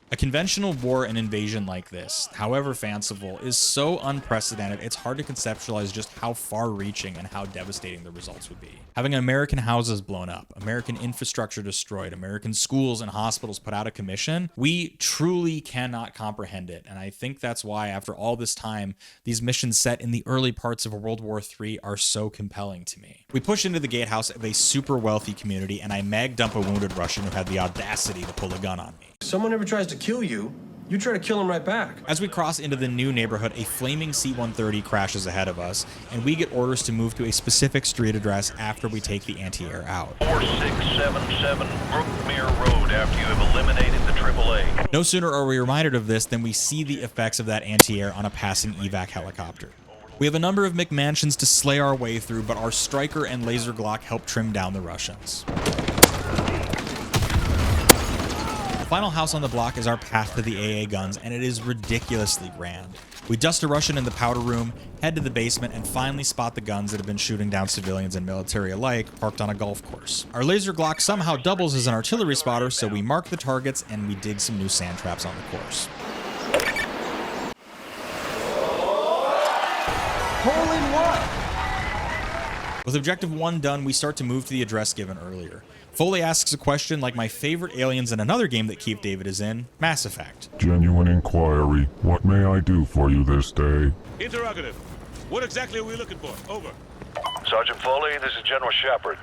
A conventional war and invasion like this, however fanciful, is so unprecedented, it's hard to conceptualize just how far-reaching and how devastating the results would be. Having American houses blown up, American infrastructure destroyed, American schools and hospitals put out of commission, we truly cannot comprehend it. And I think that's why, after all this time, these missions set in the early parts of World War III are so compelling to me. We push into the gatehouse of a super wealthy community, and I mag dump a wounded Russian who had the audacity to pull a gun on me. Someone ever tries to kill you, you try to kill him right back. As we cross into the new neighborhood, a flaming C-130 crashes ahead of us, and we get orders to move to a specific street address after we take the anti-air out. 4677 Brookmere Road after you have eliminated the AAA. No sooner are we reminded of this than we see the effects of that anti-air on a passing evac helicopter. We have a number of McMansions to slay our way through, but our Striker and Laser Glock help trim down the Russians. The final house on the block is our path to the AA guns, and it is ridiculously grand. We dust a Russian in the powder room, head to the basement, and finally spot the guns that have been shooting down civilians and military alike parked on a golf course. Our Laser Glock somehow doubles as an artillery spotter, so we mark the targets and we dig some new sand traps on the course. Hole in one! With Objective 1 done, we start to move to the address given earlier. Foley asks a question like my favorite aliens in another game that Keith David is in, Mass Effect. Genuine inquiry. What may I do for you this day? Interrogative. What exactly are we looking for? Over. Sergeant Foley, this is General Shepard.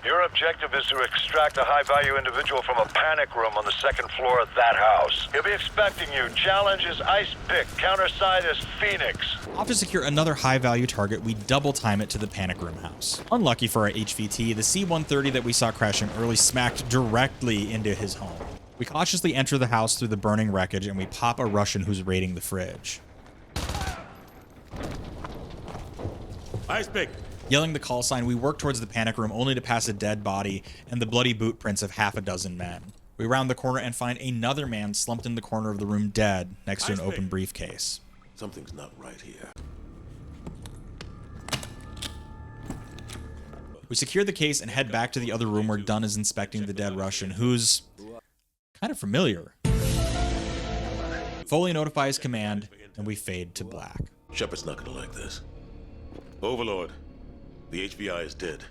Your objective is to extract a high-value individual from a panic room on the second floor of that house. He'll be expecting you. Challenge is Ice Pick. Counterside is Phoenix. Off to secure another high-value target, we double time it to the panic room house. Unlucky for our HVT, the C-130 that we saw crashing early smacked directly into his home. We cautiously enter the house through the burning wreckage, and we pop a Russian who's raiding the fridge. Ice Pick. Yelling the call sign, we work towards the panic room only to pass a dead body and the bloody boot prints of half a dozen men. We round the corner and find another man slumped in the corner of the room dead next to an open briefcase. Something's not right here. We secure the case and head back to the other room where Dunn is inspecting the dead Russian, who's kind of familiar. Foley notifies command, and we fade to black. Shepard's not gonna like this. Overlord. The HVI is dead.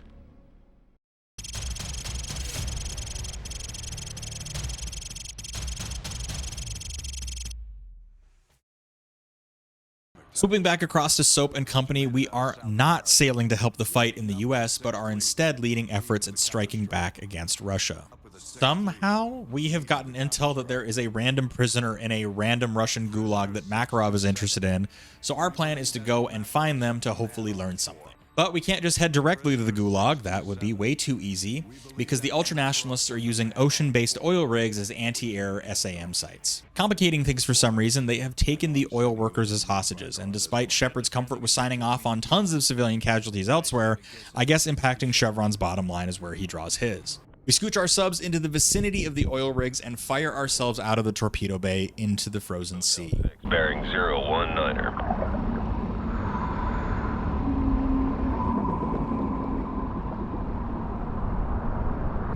Swooping back across to Soap and Company, we are not sailing to help the fight in the US, but are instead leading efforts at striking back against Russia. Somehow, we have gotten intel that there is a random prisoner in a random Russian gulag that Makarov is interested in, so our plan is to go and find them to hopefully learn something. But we can't just head directly to the gulag, that would be way too easy, because the ultranationalists are using ocean-based oil rigs as anti-air SAM sites. Complicating things for some reason, they have taken the oil workers as hostages, and despite Shepard's comfort with signing off on tons of civilian casualties elsewhere, I guess impacting Chevron's bottom line is where he draws his. We We scooch our subs into the vicinity of the oil rigs and fire ourselves out of the torpedo bay into the frozen sea. Bearing 019er.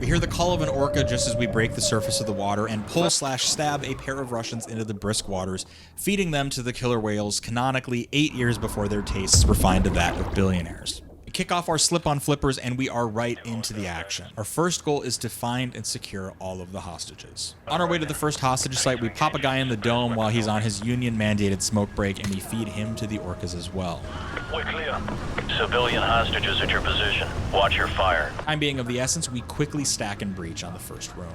We hear the call of an orca just as we break the surface of the water and pull/stab a pair of Russians into the brisk waters, feeding them to the killer whales canonically 8 years before their tastes refined to that of billionaires. We kick off our slip-on flippers and we are right into the action. Our first goal is to find and secure all of the hostages. On our way to the first hostage site, we pop a guy in the dome while he's on his union-mandated smoke break, and we feed him to the orcas as well. We're clear. Civilian hostages at your position. Watch your fire. Time being of the essence, we quickly stack and breach on the first room.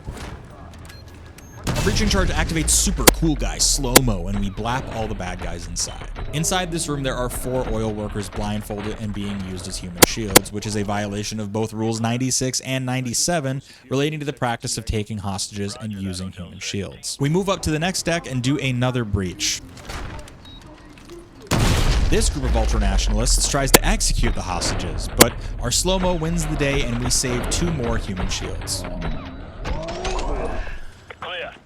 Our breaching charge activates super cool guy slow-mo, and we blap all the bad guys inside. Inside this room, there are 4 oil workers blindfolded and being used as human shields, which is a violation of both Rules 96 and 97 relating to the practice of taking hostages and using human shields. We move up to the next deck and do another breach. This group of ultranationalists tries to execute the hostages, but our slow-mo wins the day and we save 2 more human shields.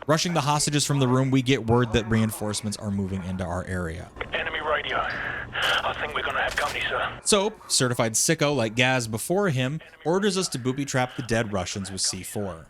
Rushing the hostages from the room, we get word that reinforcements are moving into our area. Enemy radio. I think we're gonna have company, sir. So, certified sicko like Gaz before him orders us to booby trap the dead Russians with C4.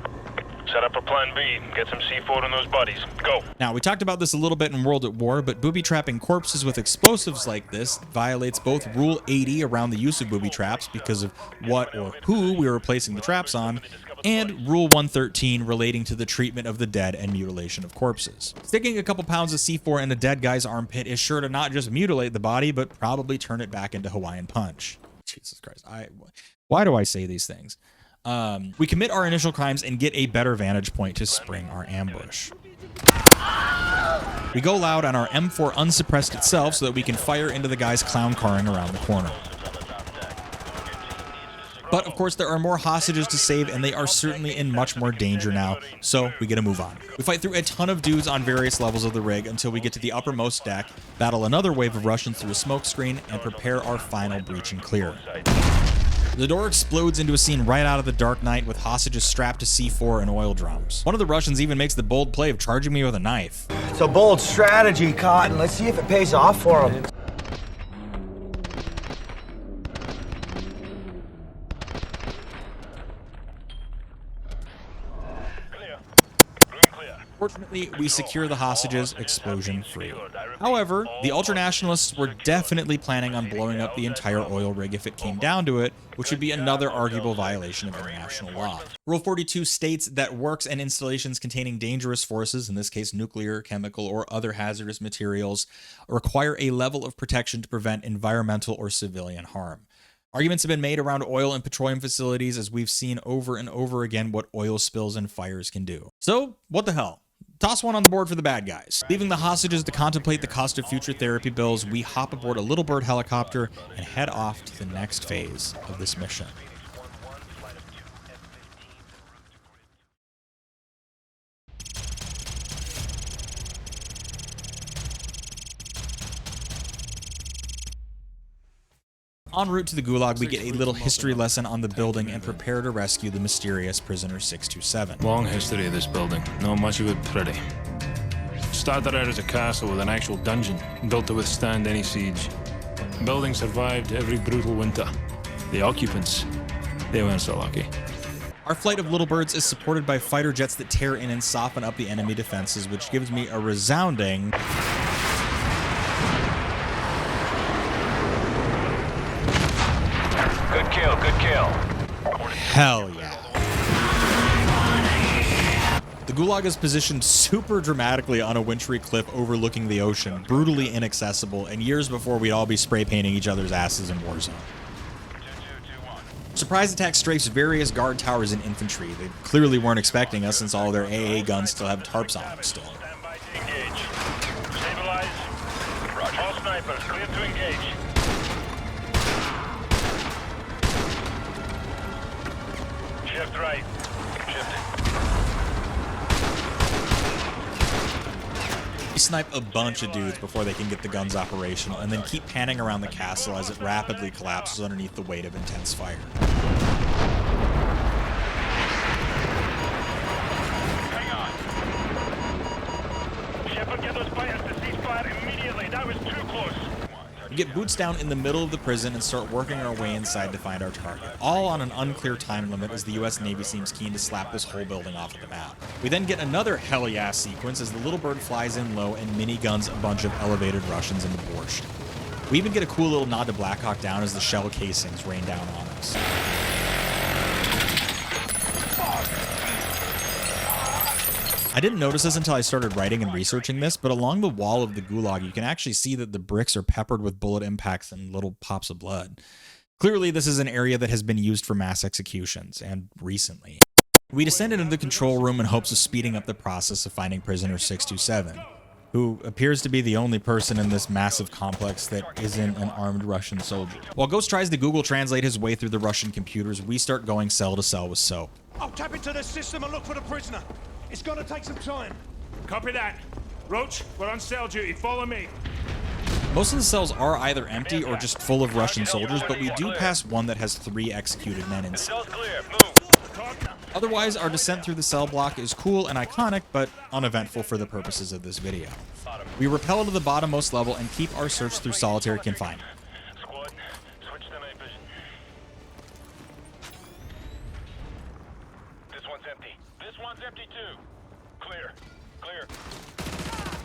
Set up a plan B. Get some C4 on those bodies. Go. Now, we talked about this a little bit in World at War, but booby trapping corpses with explosives like this violates both Rule 80 around the use of booby traps because of what or who we were placing the traps on, and Rule 113 relating to the treatment of the dead and mutilation of corpses. Sticking a couple pounds of C4 in a dead guy's armpit is sure to not just mutilate the body, but probably turn it back into Hawaiian Punch. Jesus Christ. Why do I say these things? We commit our initial crimes and get a better vantage point to spring our ambush. We go loud on our M4 unsuppressed itself so that we can fire into the guys clown carring around the corner. But of course there are more hostages to save and they are certainly in much more danger now, so we get to move on. We fight through a ton of dudes on various levels of the rig until we get to the uppermost deck, battle another wave of Russians through a smoke screen, and prepare our final breach and clear. The door explodes into a scene right out of The Dark Knight with hostages strapped to C4 and oil drums. One of the Russians even makes the bold play of charging me with a knife. It's a bold strategy, Cotton. Let's see if it pays off for him. Fortunately, we secure the hostages explosion-free. However, the ultranationalists were definitely planning on blowing up the entire oil rig if it came down to it, which would be another arguable violation of international law. Rule 42 states that works and installations containing dangerous forces, in this case nuclear, chemical, or other hazardous materials, require a level of protection to prevent environmental or civilian harm. Arguments have been made around oil and petroleum facilities as we've seen over and over again what oil spills and fires can do. So, what the hell? Toss one on the board for the bad guys. Leaving the hostages to contemplate the cost of future therapy bills, we hop aboard a Little Bird helicopter and head off to the next phase of this mission. En route to the Gulag, we get a little history lesson on the building and prepare to rescue the mysterious prisoner 627. Long history of this building. Not much of it pretty. Started out as a castle with an actual dungeon, built to withstand any siege. The building survived every brutal winter. The occupants, they weren't so lucky. Our flight of Little Birds is supported by fighter jets that tear in and soften up the enemy defenses, which gives me a resounding... Good kill, good kill. Hell yeah. The Gulag is positioned super dramatically on a wintry cliff overlooking the ocean, brutally inaccessible, and years before we'd all be spray painting each other's asses in Warzone. Surprise attack strafes various guard towers and infantry. They clearly weren't expecting us since all their AA guns still have tarps on them still. Stabilize. All snipers, clear to engage. Shift right. Shifting. We snipe a bunch of dudes before they can get the guns operational, and then keep panning around the castle as it rapidly collapses underneath the weight of intense fire. Shepard, get those fighters to ceasefire immediately. That was too close. We get boots down in the middle of the prison and start working our way inside to find our target, all on an unclear time limit as the US Navy seems keen to slap this whole building off of the map. We then get another hell yeah sequence as the little bird flies in low and miniguns a bunch of elevated Russians into borscht. We even get a cool little nod to Black Hawk Down as the shell casings rain down on us. I didn't notice this until I started writing and researching this, but along the wall of the gulag, you can actually see that the bricks are peppered with bullet impacts and little pops of blood. Clearly, this is an area that has been used for mass executions, and recently. We descended into the control room in hopes of speeding up the process of finding prisoner 627, who appears to be the only person in this massive complex that isn't an armed Russian soldier. While Ghost tries to Google translate his way through the Russian computers, we start going cell to cell with Soap. I'll tap into the system and look for the prisoner. It's gonna take some time. Copy that. Roach, we're on cell duty. Follow me. Most of the cells are either empty or just full of Russian soldiers, but we do pass one that has 3 executed men inside. Otherwise, our descent through the cell block is cool and iconic, but uneventful for the purposes of this video. We rappel to the bottommost level and keep our search through solitary confinement. Squad, switch to night vision. This one's empty. This one's empty too. Clear. Clear.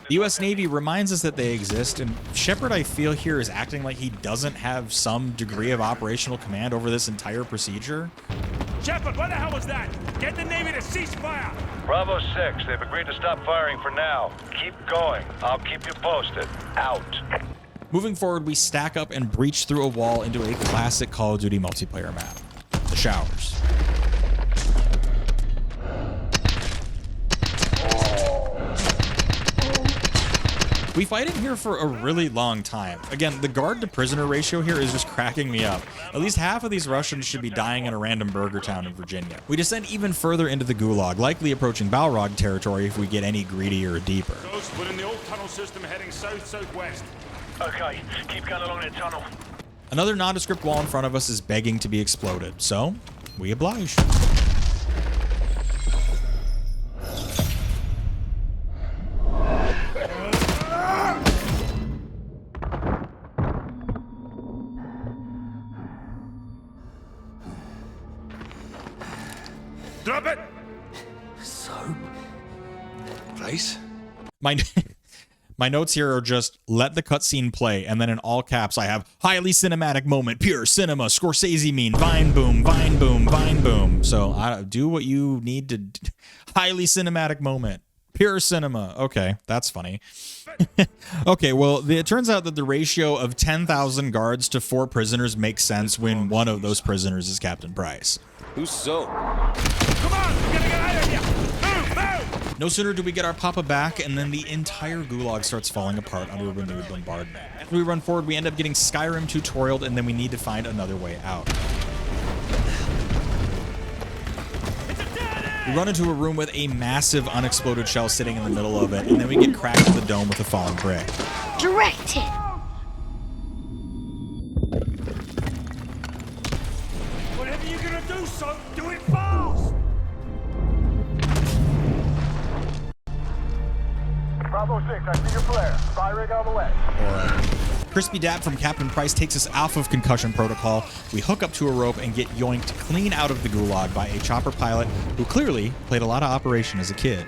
The US Navy reminds us that they exist, and Shepard, I feel here, is acting like he doesn't have some degree of operational command over this entire procedure. Shepard, what the hell was that? Get the Navy to cease fire! Bravo 6, they've agreed to stop firing for now. Keep going. I'll keep you posted. Out. Moving forward, we stack up and breach through a wall into a classic Call of Duty multiplayer map, the showers. We fight in here for a really long time. Again, the guard to prisoner ratio here is just cracking me up. At least half of these Russians should be dying in a random burger town in Virginia. We descend even further into the gulag, likely approaching Balrog territory if we get any greedier or deeper. Ghost, we're in the old tunnel system heading south-southwest. Okay, keep going along the tunnel. Another nondescript wall in front of us is begging to be exploded, so we oblige. Drop it! Soap? Place? My notes here are just let the cutscene play, and then in all caps I have highly cinematic moment, pure cinema, Scorsese mean, vine boom, vine boom, vine boom. So do what you need to. Highly cinematic moment, pure cinema. Okay, that's funny. Okay, well, it turns out that the ratio of 10,000 guards to 4 prisoners makes sense when one of those prisoners is Captain Price. Who's Soap? Come on, we gotta get out of here! Move, move! No sooner do we get our Papa back, and then the entire gulag starts falling apart under renewed bombardment. After we run forward, we end up getting Skyrim tutorialed, and then we need to find another way out. We run into a room with a massive unexploded shell sitting in the middle of it, and then we get cracked in the dome with a falling brick. Direct hit! Whatever you're gonna do, son, do it fast! Bravo 6, I see your flare. Firing on the way. Crispy Dap from Captain Price takes us off of concussion protocol. We hook up to a rope and get yoinked clean out of the gulag by a chopper pilot who clearly played a lot of Operation as a kid.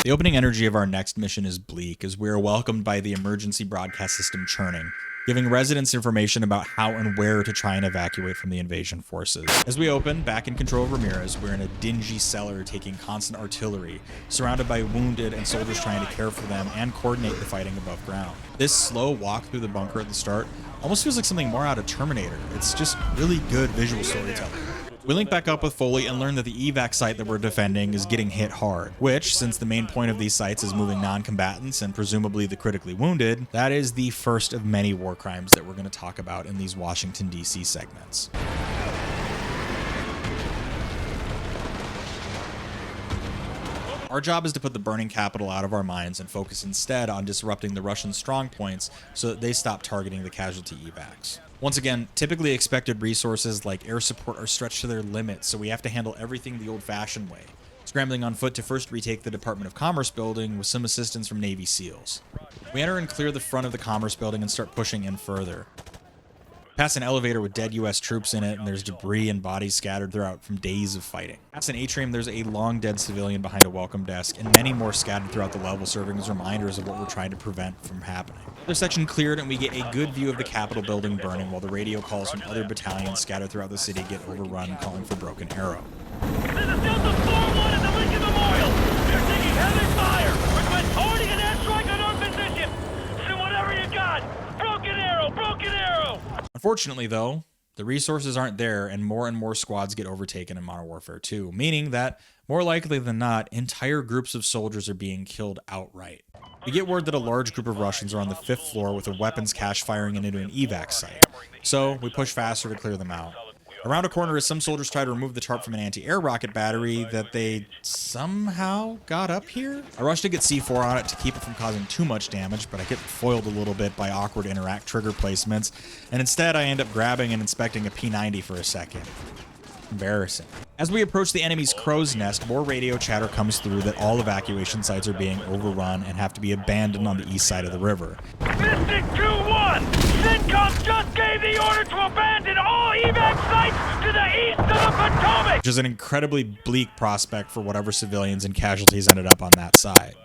The opening energy of our next mission is bleak as we are welcomed by the emergency broadcast system churning, giving residents information about how and where to try and evacuate from the invasion forces. As we open, back in control of Ramirez, we're in a dingy cellar taking constant artillery, surrounded by wounded and soldiers trying to care for them and coordinate the fighting above ground. This slow walk through the bunker at the start almost feels like something more out of Terminator. It's just really good visual storytelling. We link back up with Foley and learn that the evac site that we're defending is getting hit hard, which, since the main point of these sites is moving non-combatants and presumably the critically wounded, that is the first of many war crimes that we're going to talk about in these Washington, D.C. segments. Our job is to put the burning capital out of our minds and focus instead on disrupting the Russian strongpoints so that they stop targeting the casualty evacs. Once again, typically expected resources like air support are stretched to their limits, so we have to handle everything the old-fashioned way, scrambling on foot to first retake the Department of Commerce building with some assistance from Navy SEALs. We enter and clear the front of the Commerce building and start pushing in further. Past an elevator with dead US troops in it, and there's debris and bodies scattered throughout from days of fighting. Past an atrium, there's a long dead civilian behind a welcome desk, and many more scattered throughout the level, serving as reminders of what we're trying to prevent from happening. Another section cleared, and we get a good view of the Capitol building burning, while the radio calls from other battalions scattered throughout the city get overrun, calling for Broken Arrow. This is Delta 4-1 at the Lincoln Memorial. We're taking heavy fire. Request holding an airstrike on our position. Send whatever you got. Broken Arrow, Broken Arrow. Unfortunately, though, the resources aren't there, and more squads get overtaken in Modern Warfare 2, meaning that, more likely than not, entire groups of soldiers are being killed outright. We get word that a large group of Russians are on the 5th floor with a weapons cache firing into an evac site, so we push faster to clear them out. Around a corner as some soldiers try to remove the tarp from an anti-air rocket battery that they somehow got up here. I rush to get C4 on it to keep it from causing too much damage, but I get foiled a little bit by awkward interact trigger placements, and instead I end up grabbing and inspecting a P90 for a second. Embarrassing. As we approach the enemy's crow's nest, more radio chatter comes through that all evacuation sites are being overrun and have to be abandoned on the east side of the river. Mystic 2-1! CENTCOM just gave the order to abandon all evac sites to the east of the Potomac! Which is an incredibly bleak prospect for whatever civilians and casualties ended up on that side.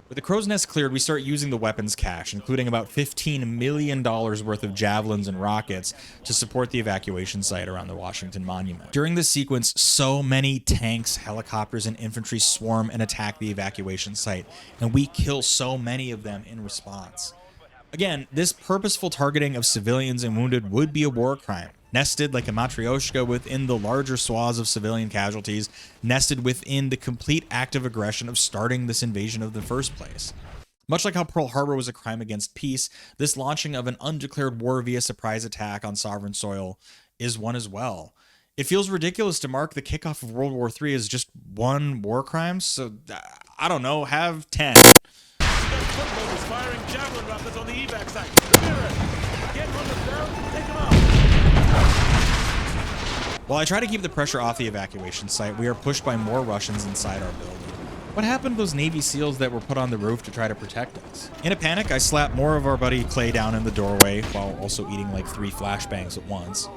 With the crow's nest cleared, we start using the weapons cache, including about $15 million worth of javelins and rockets to support the evacuation site around the Washington Monument. During this sequence, so many tanks, helicopters, and infantry swarm and attack the evacuation site, and we kill so many of them in response. Again, this purposeful targeting of civilians and wounded would be a war crime, nested like a matryoshka within the larger swaths of civilian casualties, nested within the complete act of aggression of starting this invasion of the first place. Much like how Pearl Harbor was a crime against peace, this launching of an undeclared war via surprise attack on sovereign soil is one as well. It feels ridiculous to mark the kickoff of World War III as just one war crime, so I don't know, have 10. Firing javelin rockets on the evac site. Get on the barrel, take them out. While I try to keep the pressure off the evacuation site, we are pushed by more Russians inside our building. What happened to those Navy SEALs that were put on the roof to try to protect us? In a panic, I slap more of our buddy Clay down in the doorway while also eating like 3 flashbangs at once.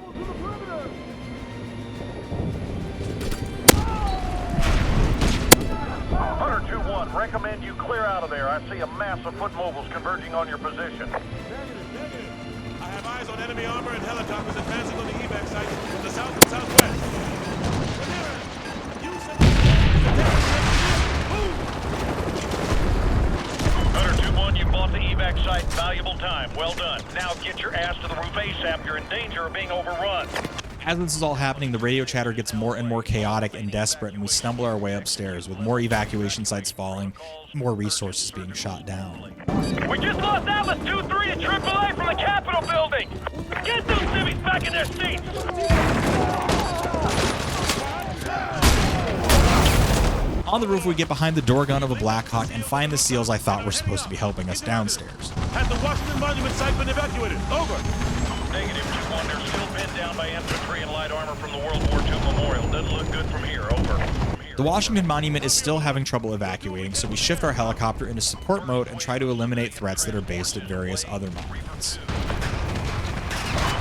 Hunter 2-1, recommend you clear out of there. I see a mass of foot mobiles converging on your position. I have eyes on enemy armor and helicopters advancing on the evac site from the south and southwest. Hunter 2-1, you bought the evac site. Valuable time. Well done. Now get your ass to the roof ASAP. You're in danger of being overrun. As this is all happening, the radio chatter gets more and more chaotic and desperate, and we stumble our way upstairs, with more evacuation sites falling, more resources being shot down. We just lost Atlas 2-3 to AAA from the Capitol building! Get those civvies back in their seats! On the roof, we get behind the door gun of a Blackhawk and find the SEALs I thought were supposed to be helping us downstairs. Has the Washington Monument site been evacuated? Over. Negative 2-1, they're still pinned down by infantry and light armor from the World War II Memorial. Doesn't look good from here. Over. The Washington Monument is still having trouble evacuating, so we shift our helicopter into support mode and try to eliminate threats that are based at various other monuments.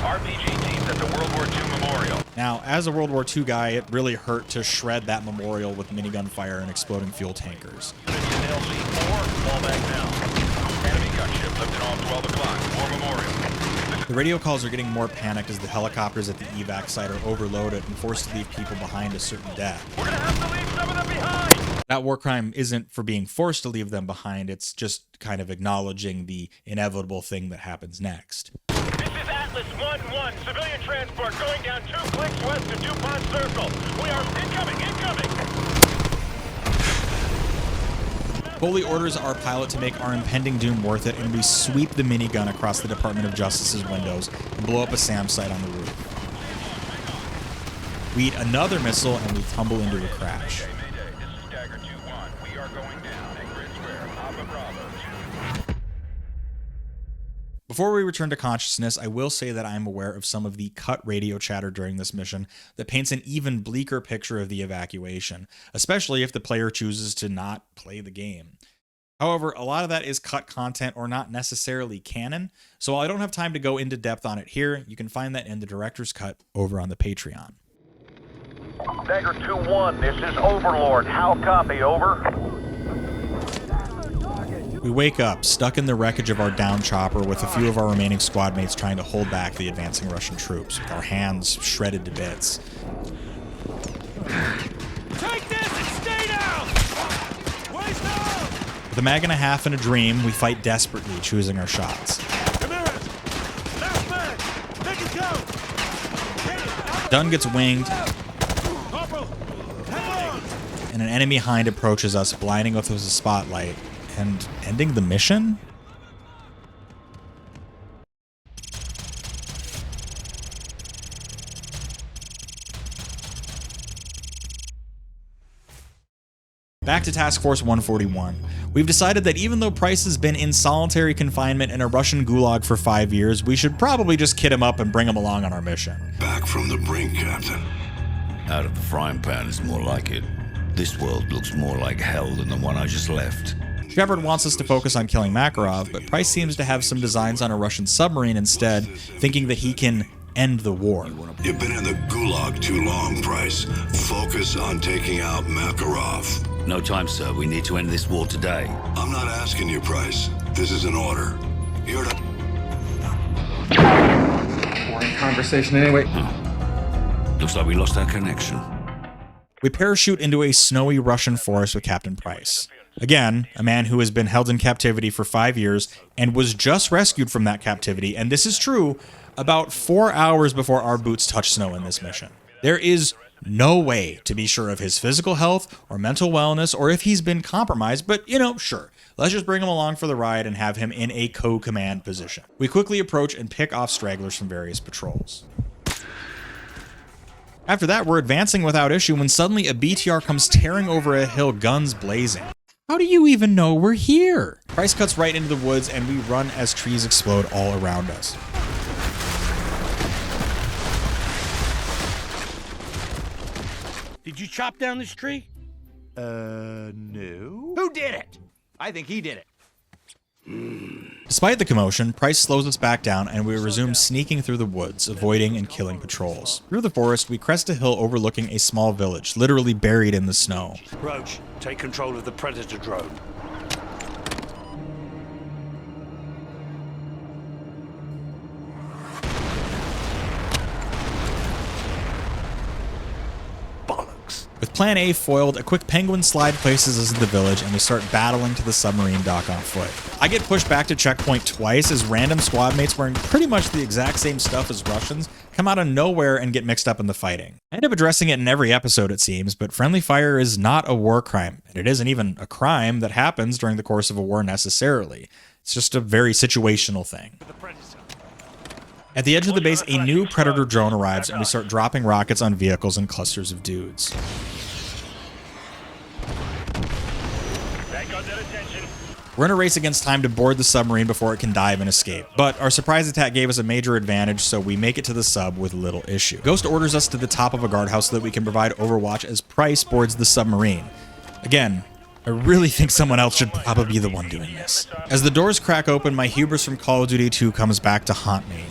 RPG teams at the World War II Memorial. Now, as a World War II guy, it really hurt to shred that memorial with minigun fire and exploding fuel tankers. LC4, fall back now. Enemy gunship lifting off 12 o'clock. War Memorial. The radio calls are getting more panicked as the helicopters at the evac site are overloaded and forced to leave people behind a certain death. We're gonna have to leave some of them behind! That war crime isn't for being forced to leave them behind, it's just kind of acknowledging the inevitable thing that happens next. This is Atlas 1-1, civilian transport going down 2 clicks west of DuPont Circle. We are incoming! Foley orders our pilot to make our impending doom worth it, and we sweep the minigun across the Department of Justice's windows and blow up a SAM site on the roof. We eat another missile and we tumble into a crash. Before we return to consciousness, I will say that I am aware of some of the cut radio chatter during this mission that paints an even bleaker picture of the evacuation, especially if the player chooses to not play the game. However, a lot of that is cut content or not necessarily canon, so while I don't have time to go into depth on it here, you can find that in the director's cut over on the Patreon. Dagger 2-1, this is Overlord. How copy, over? We wake up, stuck in the wreckage of our downed chopper with a few of our remaining squad mates trying to hold back the advancing Russian troops, with our hands shredded to bits. Take this and stay down! Waste down! With a mag and a half and a dream, we fight desperately, choosing our shots. Last man! Make it go! Dunn gets winged, Corporal! Hang on! and an enemy hind approaches us, blinding us with a spotlight, and ending the mission? Back to Task Force 141. We've decided that even though Price has been in solitary confinement in a Russian gulag for 5 years, we should probably just kit him up and bring him along on our mission. Back from the brink, Captain. Out of the frying pan is more like it. This world looks more like hell than the one I just left. Shepard wants us to focus on killing Makarov, but Price seems to have some designs on a Russian submarine instead, thinking that he can end the war. You've been in the gulag too long, Price. Focus on taking out Makarov. No time, sir. We need to end this war today. I'm not asking you, Price. This is an order. You're to... Boring conversation anyway. Looks like we lost our connection. We parachute into a snowy Russian forest with Captain Price. Again, a man who has been held in captivity for 5 years and was just rescued from that captivity, and this is true, about 4 hours before our boots touch snow in this mission. There is no way to be sure of his physical health or mental wellness or if he's been compromised, but sure. Let's just bring him along for the ride and have him in a co-command position. We quickly approach and pick off stragglers from various patrols. After that, we're advancing without issue when suddenly a BTR comes tearing over a hill, guns blazing. How do you even know we're here? Price cuts right into the woods and we run as trees explode all around us. Did you chop down this tree? No. Who did it? I think he did it. Despite the commotion, Price slows us back down and we resume sneaking through the woods, avoiding and killing patrols. Through the forest, we crest a hill overlooking a small village, literally buried in the snow. Roach, take control of the Predator drone. With Plan A foiled, a quick penguin slide places us in the village and we start battling to the submarine dock on foot. I get pushed back to checkpoint twice as random squad mates wearing pretty much the exact same stuff as Russians come out of nowhere and get mixed up in the fighting. I end up addressing it in every episode it seems, but friendly fire is not a war crime, and it isn't even a crime that happens during the course of a war necessarily. It's just a very situational thing. At the edge of the base, a new Predator drone arrives and we start dropping rockets on vehicles and clusters of dudes. We're in a race against time to board the submarine before it can dive and escape, but our surprise attack gave us a major advantage, so we make it to the sub with little issue. Ghost orders us to the top of a guardhouse so that we can provide overwatch as Price boards the submarine. Again, I really think someone else should probably be the one doing this. As the doors crack open, my hubris from Call of Duty 2 comes back to haunt me.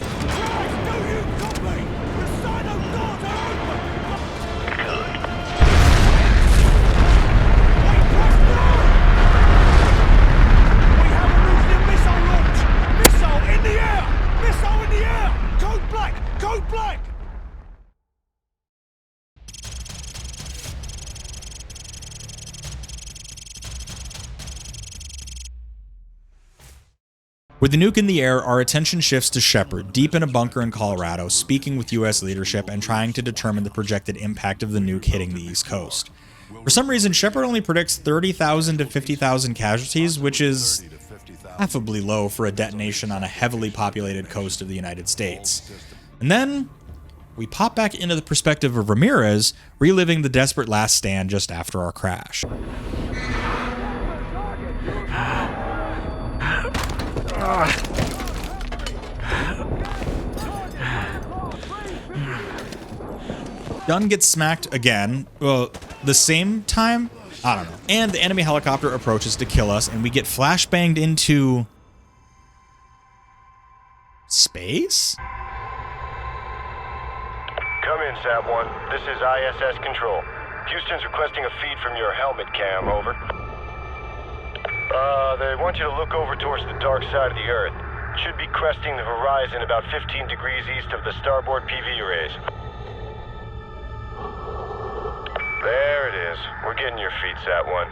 With the nuke in the air, our attention shifts to Shepard, deep in a bunker in Colorado, speaking with US leadership and trying to determine the projected impact of the nuke hitting the East Coast. For some reason, Shepard only predicts 30,000 to 50,000 casualties, which is laughably low for a detonation on a heavily populated coast of the United States. And then we pop back into the perspective of Ramirez, reliving the desperate last stand just after our crash. Dunn gets smacked again. Well, the same time? I don't know. And the enemy helicopter approaches to kill us, and we get flashbanged into space? Come in, Sat-1. This is ISS Control. Houston's requesting a feed from your helmet cam, over. They want you to look over towards the dark side of the Earth. Should be cresting the horizon about 15 degrees east of the starboard PV arrays. There it is. We're getting your feed, Sat-1.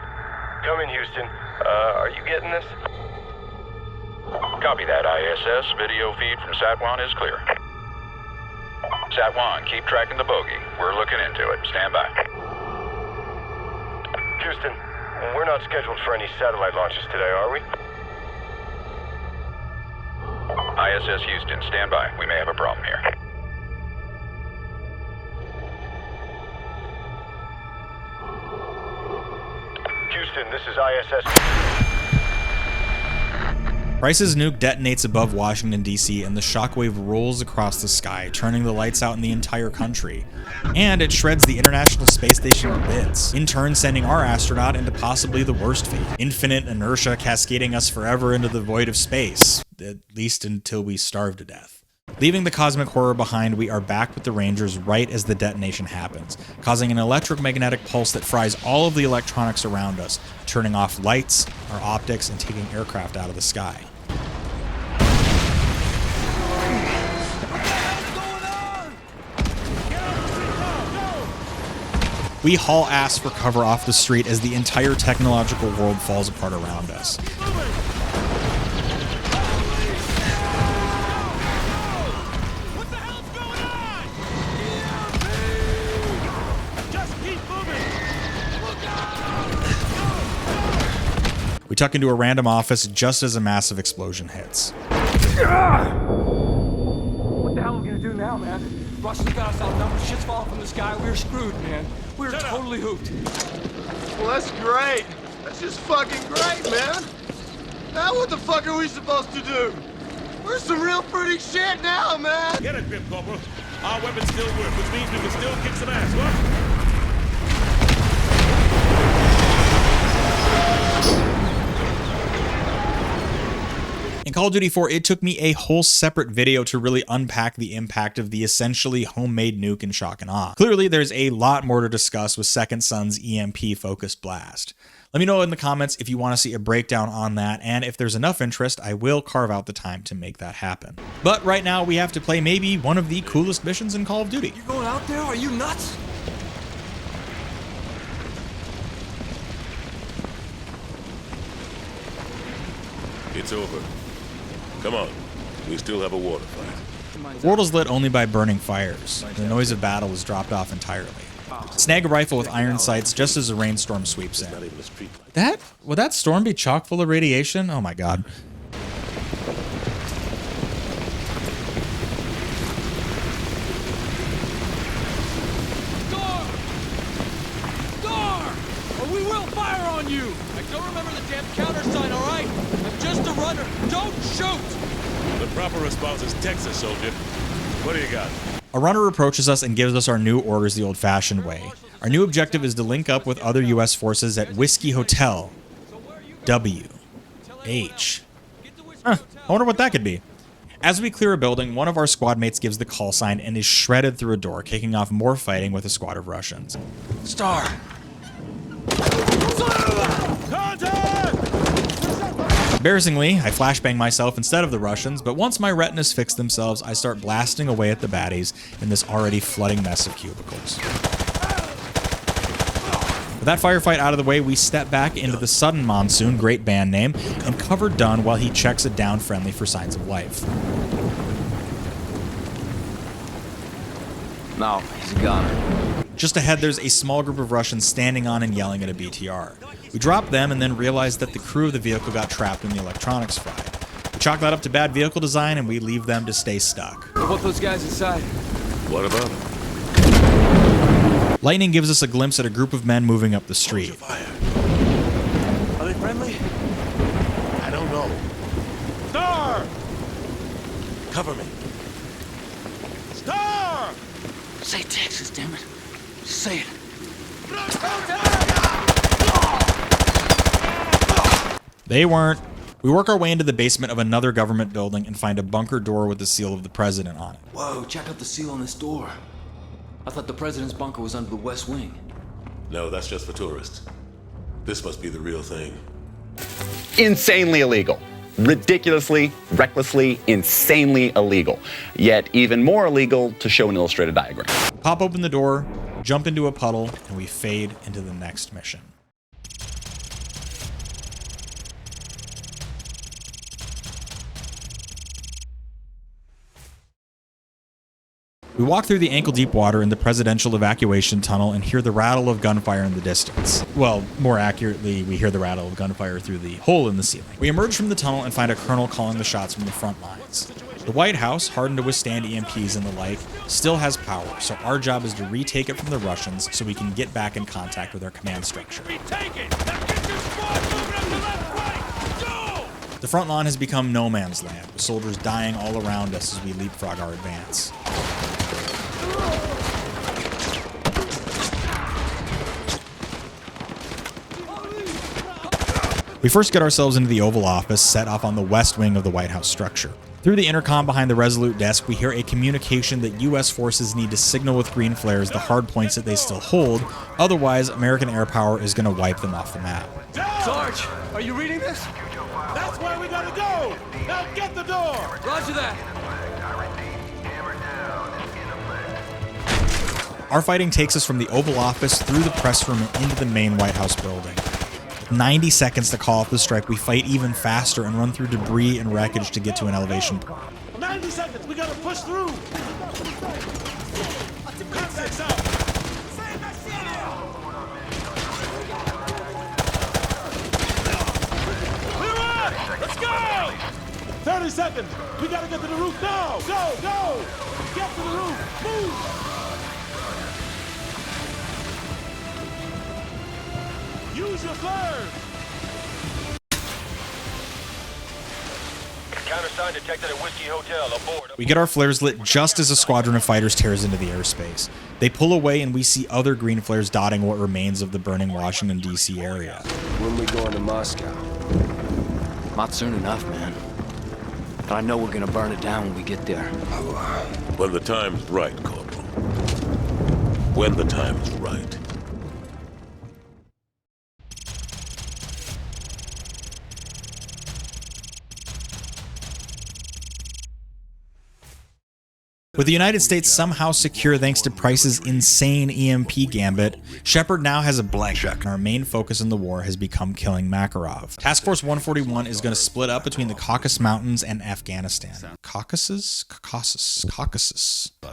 Come in, Houston. Are you getting this? Copy that, ISS. Video feed from Sat-1 is clear. Sat-1, keep tracking the bogey. We're looking into it. Stand by. Houston, we're not scheduled for any satellite launches today, are we? ISS Houston, stand by. We may have a problem here. Houston, this is ISS. Price's nuke detonates above Washington, D.C., and the shockwave rolls across the sky, turning the lights out in the entire country. And it shreds the International Space Station to bits, in turn sending our astronaut into possibly the worst fate. Infinite inertia cascading us forever into the void of space, at least until we starve to death. Leaving the cosmic horror behind, we are back with the Rangers right as the detonation happens, causing an electromagnetic pulse that fries all of the electronics around us, turning off lights, our optics, and taking aircraft out of the sky. We haul ass for cover off the street as the entire technological world falls apart around us. We tuck into a random office just as a massive explosion hits. What the hell are we gonna do now, man? Russians got us outnumbered, shit's falling from the sky, we're screwed, man. We're totally hooped. Well, that's great. That's just fucking great, man. Now what the fuck are we supposed to do? We're some real pretty shit now, man. Get it, Grip Corporal. Our weapons still work, which means we can still kick some ass, what? In Call of Duty 4, it took me a whole separate video to really unpack the impact of the essentially homemade nuke in Shock and Awe. Clearly, there's a lot more to discuss with Second Son's EMP-focused blast. Let me know in the comments if you want to see a breakdown on that, and if there's enough interest, I will carve out the time to make that happen. But right now, we have to play maybe one of the coolest missions in Call of Duty. You going out there? Are you nuts? It's over. Come on. We still have a water fight. The world is lit only by burning fires. The noise of battle was dropped off entirely. Snag a rifle with iron sights just as a rainstorm sweeps in. Would that storm be chock full of radiation? Oh my god. Or we will fire on you! I don't remember the damn countersign, alright? I'm just a runner. Don't shoot! The proper response is Texas, soldier. What do you got? A runner approaches us and gives us our new orders the old-fashioned way. Our new objective is to link up with other U.S. forces at Whiskey Hotel. W-H. I wonder what that could be. As we clear a building, one of our squad mates gives the call sign and is shredded through a door, kicking off more fighting with a squad of Russians. Star! Embarrassingly, I flashbang myself instead of the Russians, but once my retinas fix themselves, I start blasting away at the baddies in this already flooding mess of cubicles. With that firefight out of the way, we step back into the Sudden Monsoon, great band name, and cover Dunn while he checks it down friendly for signs of life. No, he's a goner. Just ahead, there's a small group of Russians standing on and yelling at a BTR. We drop them and then realize that the crew of the vehicle got trapped when the electronics fried. We chalk that up to bad vehicle design and we leave them to stay stuck. What about those guys inside? What about them? Lightning gives us a glimpse at a group of men moving up the street. Are they friendly? I don't know. Star! Cover me. Star! Say Texas, damn it. Say it. They weren't. We work our way into the basement of another government building and find a bunker door with the seal of the president on it. Whoa, check out the seal on this door. I thought the president's bunker was under the west wing. No, that's just for tourists. This must be the real thing. Insanely illegal. Ridiculously, recklessly, insanely illegal. Yet even more illegal to show an illustrated diagram. Pop open the door, jump into a puddle, and we fade into the next mission. We walk through the ankle-deep water in the presidential evacuation tunnel and hear the rattle of gunfire in the distance. Well, more accurately, we hear the rattle of gunfire through the hole in the ceiling. We emerge from the tunnel and find a colonel calling the shots from the front lines. The White House, hardened to withstand EMPs and the like, still has power, so our job is to retake it from the Russians so we can get back in contact with our command structure. Retake it! Now get your squad moving up the left flank! Go! The front line has become no man's land, with soldiers dying all around us as we leapfrog our advance. We first get ourselves into the Oval Office, set off on the west wing of the White House structure. Through the intercom behind the Resolute desk, we hear a communication that U.S. forces need to signal with green flares the hard points that they still hold, otherwise American air power is going to wipe them off the map. Sarge, are you reading this? That's where we gotta go! Now get the door! Roger that. Our fighting takes us from the Oval Office through the press room and into the main White House building. With 90 seconds to call off the strike, we fight even faster and run through debris and wreckage to get to an elevation point. 90 seconds, we gotta push through! Contacts out! Clear up! Let's go! 30 seconds, we gotta get to the roof now! Go, go! Get to the roof, move! Use your flares! Countersign detected at Whiskey Hotel. Aboard. We get our flares lit just as a squadron of fighters tears into the airspace. They pull away and we see other green flares dotting what remains of the burning Washington, D.C. area. When we going to Moscow? Not soon enough, man. But I know we're gonna burn it down when we get there. When the time's right, Corporal. When the time's right. With the United States somehow secure thanks to Price's insane EMP gambit, Shepard now has a blank check, and our main focus in the war has become killing Makarov. Task Force 141 is going to split up between the Caucasus Mountains and Afghanistan. Caucasus?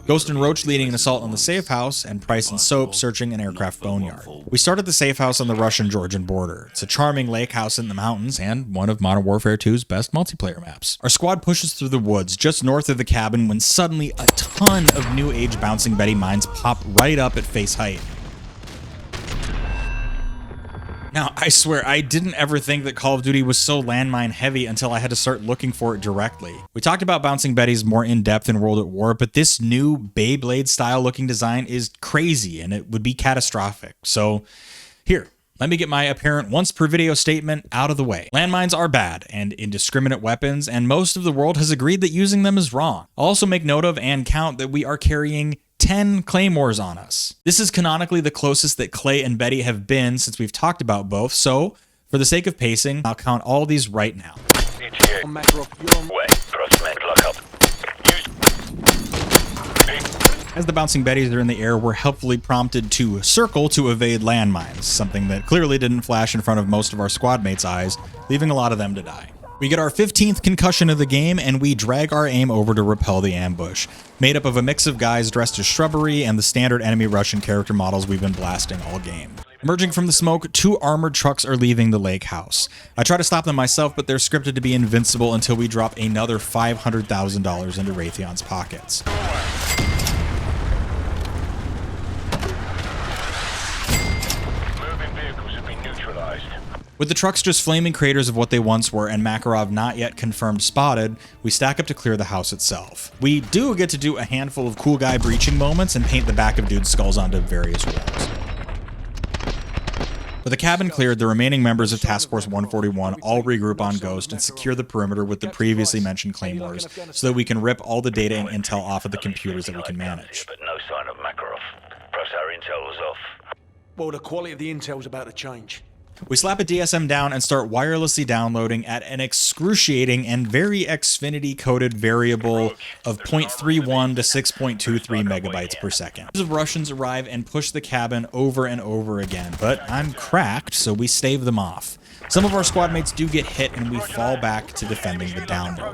Ghost and Roach leading an assault on the safe house, and Price and Soap searching an aircraft boneyard. We start at the safe house on the Russian-Georgian border. It's a charming lake house in the mountains, and one of Modern Warfare 2's best multiplayer maps. Our squad pushes through the woods just north of the cabin when suddenly a ton of New Age Bouncing Betty mines pop right up at face height. Now, I swear, I didn't ever think that Call of Duty was so landmine heavy until I had to start looking for it directly. We talked about Bouncing Betties more in depth in World at War, but this new Beyblade style looking design is crazy and it would be catastrophic. So here, let me get my apparent once per video statement out of the way. Landmines are bad and indiscriminate weapons, and most of the world has agreed that using them is wrong. I'll also make note of and count that we are carrying 10 claymores on us. This is canonically the closest that Clay and Betty have been since we've talked about both, so for the sake of pacing, I'll count all these right now. As the Bouncing Betties are in the air, we're helpfully prompted to circle to evade landmines, something that clearly didn't flash in front of most of our squad mates' eyes, leaving a lot of them to die. We get our 15th concussion of the game, and we drag our aim over to repel the ambush, made up of a mix of guys dressed as shrubbery and the standard enemy Russian character models we've been blasting all game. Emerging from the smoke, 2 armored trucks are leaving the lake house. I try to stop them myself, but they're scripted to be invincible until we drop another $500,000 into Raytheon's pockets. Moving vehicles have been neutralized. With the trucks just flaming craters of what they once were and Makarov not yet confirmed spotted, we stack up to clear the house itself. We do get to do a handful of cool guy breaching moments and paint the back of dudes' skulls onto various walls. With the cabin cleared, the remaining members of Task Force 141 all regroup on Ghost and secure the perimeter with the previously mentioned claymores so that we can rip all the data and intel off of the computers that we can manage. But no sign of Makarov. Perhaps our intel was off. Well, the quality of the intel's about to change. We slap a DSM down and start wirelessly downloading at an excruciating and very Xfinity coded variable of 0.31 to 6.23 megabytes per second. The Russians arrive and push the cabin over and over again, but I'm cracked, so we stave them off. Some of our squad mates do get hit and we fall back to defending the download.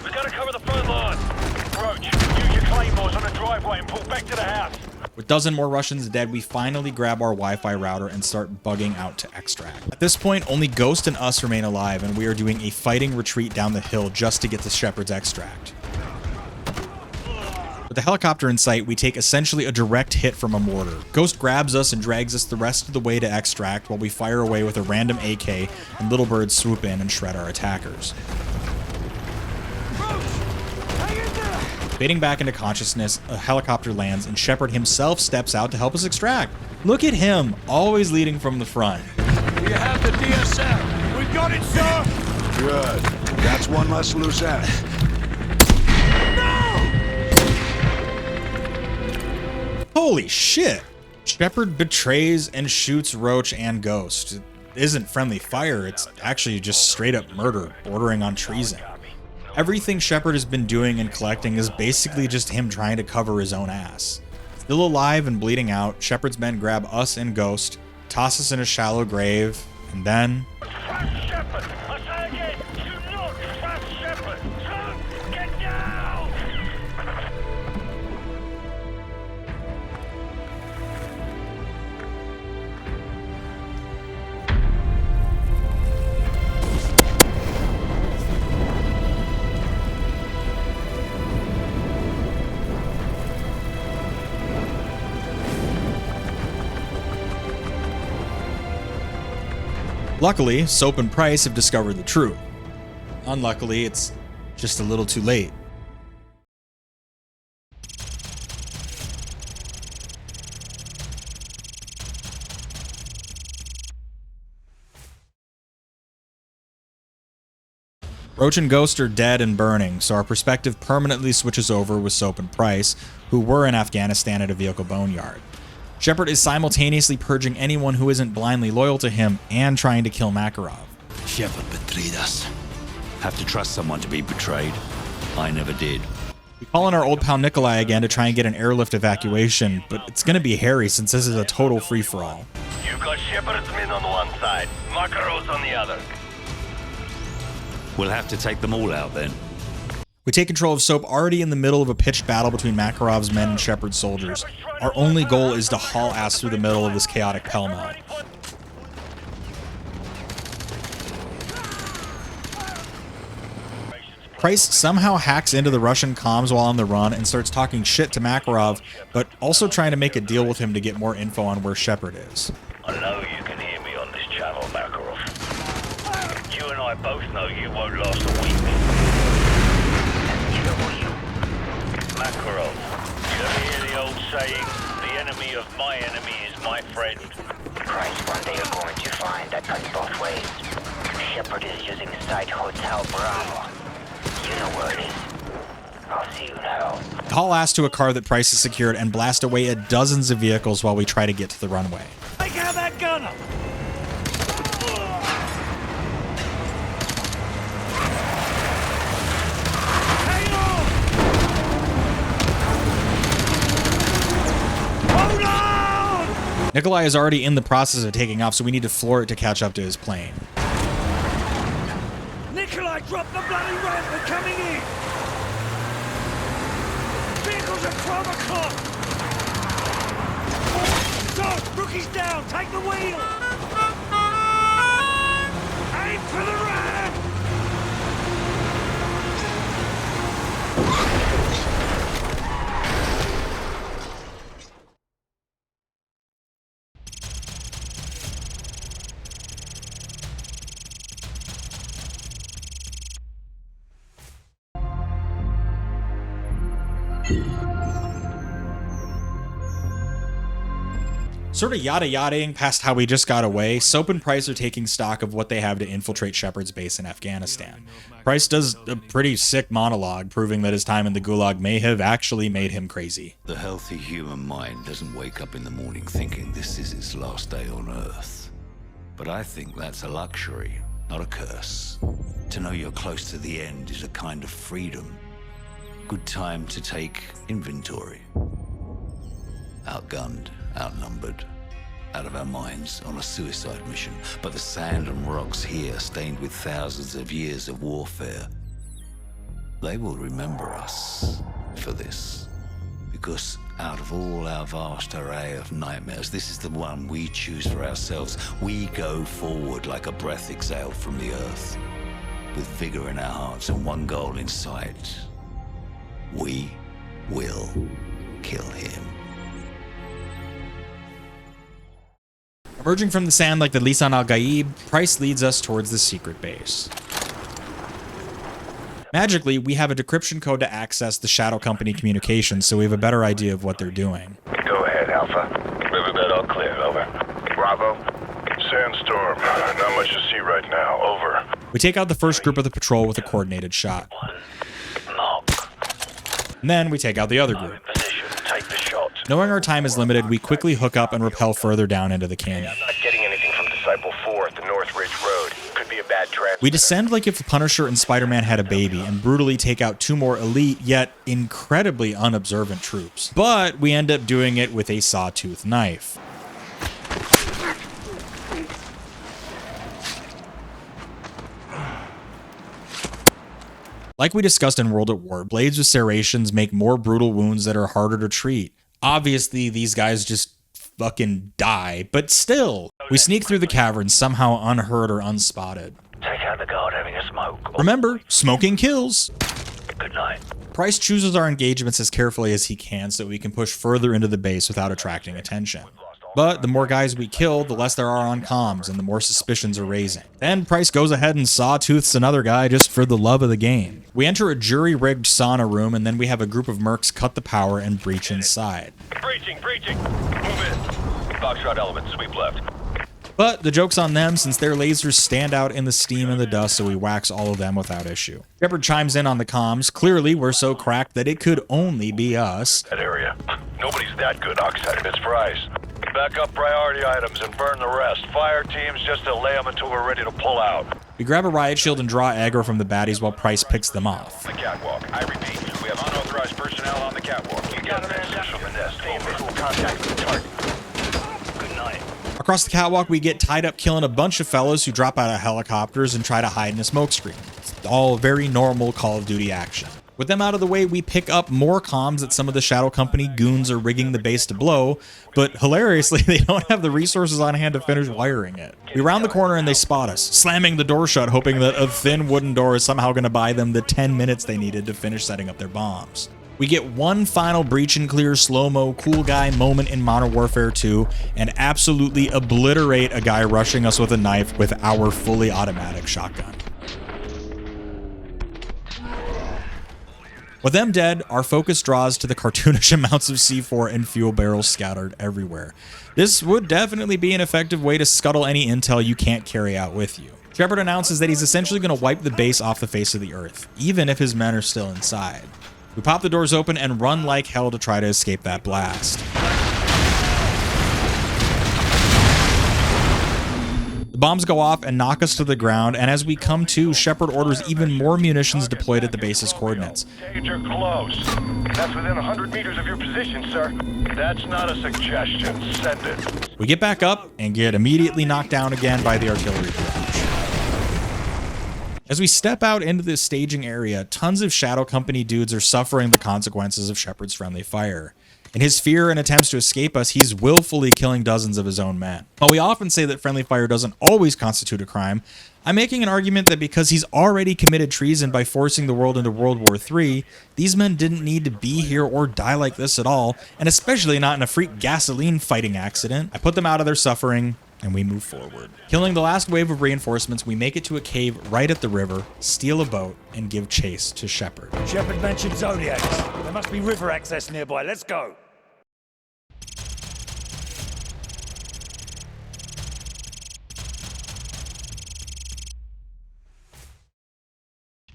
We gotta cover the front line. Roach, use your claymores on the driveway and pull back to the house. With a dozen more Russians dead, we finally grab our Wi-Fi router and start bugging out to extract. At this point, only Ghost and us remain alive, and we are doing a fighting retreat down the hill just to get to Shepard's extract. With the helicopter in sight, we take essentially a direct hit from a mortar. Ghost grabs us and drags us the rest of the way to extract while we fire away with a random AK, and Little Birds swoop in and shred our attackers. Fading back into consciousness, a helicopter lands and Shepard himself steps out to help us extract. Look at him, always leading from the front. You have the DSM. We got it, sir. Good. That's one less loose end. Holy shit! Shepard betrays and shoots Roach and Ghost. It isn't friendly fire, it's actually just straight up murder, bordering on treason. Everything Shepard has been doing and collecting is basically just him trying to cover his own ass. Still alive and bleeding out, Shepard's men grab us and Ghost, toss us in a shallow grave, and then... Trust Shepard! I say again, do not trust Shepard! Son, get down! Luckily, Soap and Price have discovered the truth. Unluckily, it's just a little too late. Roach and Ghost are dead and burning, so our perspective permanently switches over with Soap and Price, who were in Afghanistan at a vehicle boneyard. Shepard is simultaneously purging anyone who isn't blindly loyal to him and trying to kill Makarov. Shepard betrayed us. Have to trust someone to be betrayed. I never did. We call in our old pal Nikolai again to try and get an airlift evacuation, but it's gonna be hairy since this is a total free-for-all. You've got Shepard's men on the one side, Makarov's on the other. We'll have to take them all out then. We take control of Soap already in the middle of a pitched battle between Makarov's men and Shepard's soldiers. Our only goal is to haul ass through the middle of this chaotic pell-mell. Price somehow hacks into the Russian comms while on the run and starts talking shit to Makarov, but also trying to make a deal with him to get more info on where Shepard is. I know you can hear me on this channel, Makarov. You and I both know you won't last a week. Makarov, you ever hear the old saying, the enemy of my enemy is my friend? Price, one day you're going to find that cuts both ways. Shepard is using Site Hotel Bravo. You know where it is. I'll see you now. Haul ass to a car that Price has secured and blast away at dozens of vehicles while we try to get to the runway. Take out that gunner! Hold on! Nikolai is already in the process of taking off, so we need to floor it to catch up to his plane. Nikolai, drop the bloody ramp! We're coming in! Vehicles at 12 o'clock! Dog, rookie's down! Take the wheel! Aim for the ramp! Sort of yada-yadaing past how we just got away, Soap and Price are taking stock of what they have to infiltrate Shepard's base in Afghanistan. Price does a pretty sick monologue, proving that his time in the Gulag may have actually made him crazy. The healthy human mind doesn't wake up in the morning thinking this is its last day on Earth. But I think that's a luxury, not a curse. To know you're close to the end is a kind of freedom. Good time to take inventory. Outgunned, outnumbered, out of our minds on a suicide mission. But the sand and rocks here, stained with thousands of years of warfare, they will remember us for this. Because out of all our vast array of nightmares, this is the one we choose for ourselves. We go forward like a breath exhaled from the earth, with vigor in our hearts and one goal in sight. We will kill him. Emerging from the sand like the Lisan al-Gaib, Price leads us towards the secret base. Magically, we have a decryption code to access the Shadow Company communications, so we have a better idea of what they're doing. Go ahead, Alpha. Riverbed all clear, over. Bravo. Sandstorm. Not much to see right now, over. We take out the first group of the patrol with a coordinated shot. And then we take out the other group. Take the shot. Knowing our time is limited, we quickly hook up and rappel further down into the canyon. I'm not getting anything from Disciple 4 at the North Ridge Road. Could be a bad transmitter. We descend like if the Punisher and Spider-Man had a baby and brutally take out two more elite, yet incredibly unobservant troops. But we end up doing it with a sawtooth knife. Like we discussed in World at War, blades with serrations make more brutal wounds that are harder to treat. Obviously, these guys just fucking die, but still. We sneak through the caverns, somehow unheard or unspotted. Take out the guard having a smoke. Remember, smoking kills. Good night. Price chooses our engagements as carefully as he can so we can push further into the base without attracting attention. But the more guys we kill, the less there are on comms, and the more suspicions are raising. Then Price goes ahead and sawtooths another guy just for the love of the game. We enter a jury-rigged sauna room, and then we have a group of mercs cut the power and breach inside. Breaching. Move in. Foxtrot elements, sweep left. But the joke's on them since their lasers stand out in the steam and the dust, so we wax all of them without issue. Shepard chimes in on the comms. Clearly, we're so cracked that it could only be us. That area. Nobody's that good, Oxide. It's Price. Back up priority items and burn the rest. Fire teams just to lay them until we're ready to pull out. We grab a riot shield and draw aggro from the baddies while Price picks them off. The catwalk. I repeat, we have unauthorized personnel on the catwalk. You got a message from the nest. Visual contact with the target. Good night. Across the catwalk, we get tied up killing a bunch of fellows who drop out of helicopters and try to hide in a smokescreen. It's all very normal Call of Duty action. With them out of the way, we pick up more comms that some of the Shadow Company goons are rigging the base to blow, but hilariously, they don't have the resources on hand to finish wiring it. We round the corner and they spot us, slamming the door shut, hoping that a thin wooden door is somehow going to buy them the 10 minutes they needed to finish setting up their bombs. We get one final breach and clear slow-mo cool guy moment in Modern Warfare 2 and absolutely obliterate a guy rushing us with a knife with our fully automatic shotgun. With them dead, our focus draws to the cartoonish amounts of C4 and fuel barrels scattered everywhere. This would definitely be an effective way to scuttle any intel you can't carry out with you. Shepard announces that he's essentially going to wipe the base off the face of the earth, even if his men are still inside. We pop the doors open and run like hell to try to escape that blast. The bombs go off and knock us to the ground, and as we come to, Shepard orders even more munitions deployed at the base's coordinates. You're close. That's within 100 meters of your position, sir. That's not a suggestion. Send it. We get back up and get immediately knocked down again by the artillery barrage. As we step out into the staging area, tons of Shadow Company dudes are suffering the consequences of Shepard's friendly fire. In his fear and attempts to escape us, he's willfully killing dozens of his own men. While we often say that friendly fire doesn't always constitute a crime, I'm making an argument that because he's already committed treason by forcing the world into World War III, these men didn't need to be here or die like this at all, and especially not in a freak gasoline fighting accident. I put them out of their suffering, and we move forward. Killing the last wave of reinforcements, we make it to a cave right at the river, steal a boat, and give chase to Shepard. Shepard mentioned Zodiacs. There must be river access nearby. Let's go.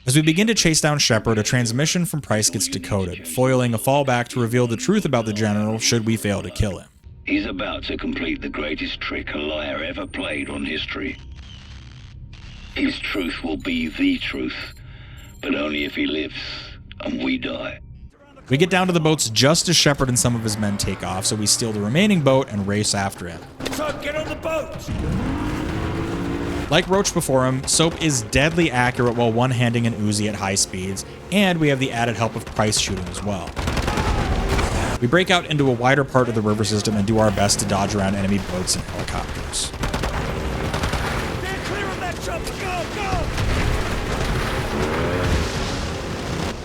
As we begin to chase down Shepard, a transmission from Price gets decoded, foiling a fallback to reveal the truth about the General should we fail to kill him. He's about to complete the greatest trick a liar ever played on history. His truth will be the truth, but only if he lives and we die. We get down to the boats just as Shepard and some of his men take off, so we steal the remaining boat and race after him. Soap, get on the boat! Like Roach before him, Soap is deadly accurate while one-handing an Uzi at high speeds, and we have the added help of Price shooting as well. We break out into a wider part of the river system and do our best to dodge around enemy boats and helicopters. Stand clear of that chopper! Go,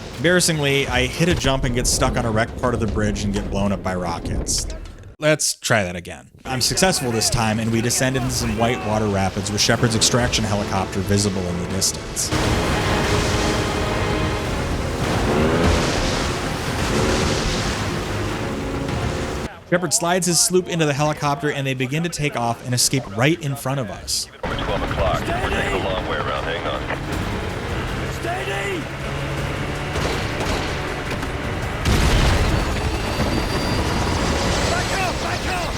go! Embarrassingly, I hit a jump and get stuck on a wrecked part of the bridge and get blown up by rockets. Let's try that again. I'm successful this time, and we descend into some white water rapids with Shepard's extraction helicopter visible in the distance. Shepard slides his sloop into the helicopter, and they begin to take off and escape right in front of us. We're 12 o'clock. We're taking a long way around. Hang on. Steady! Back up! Back up!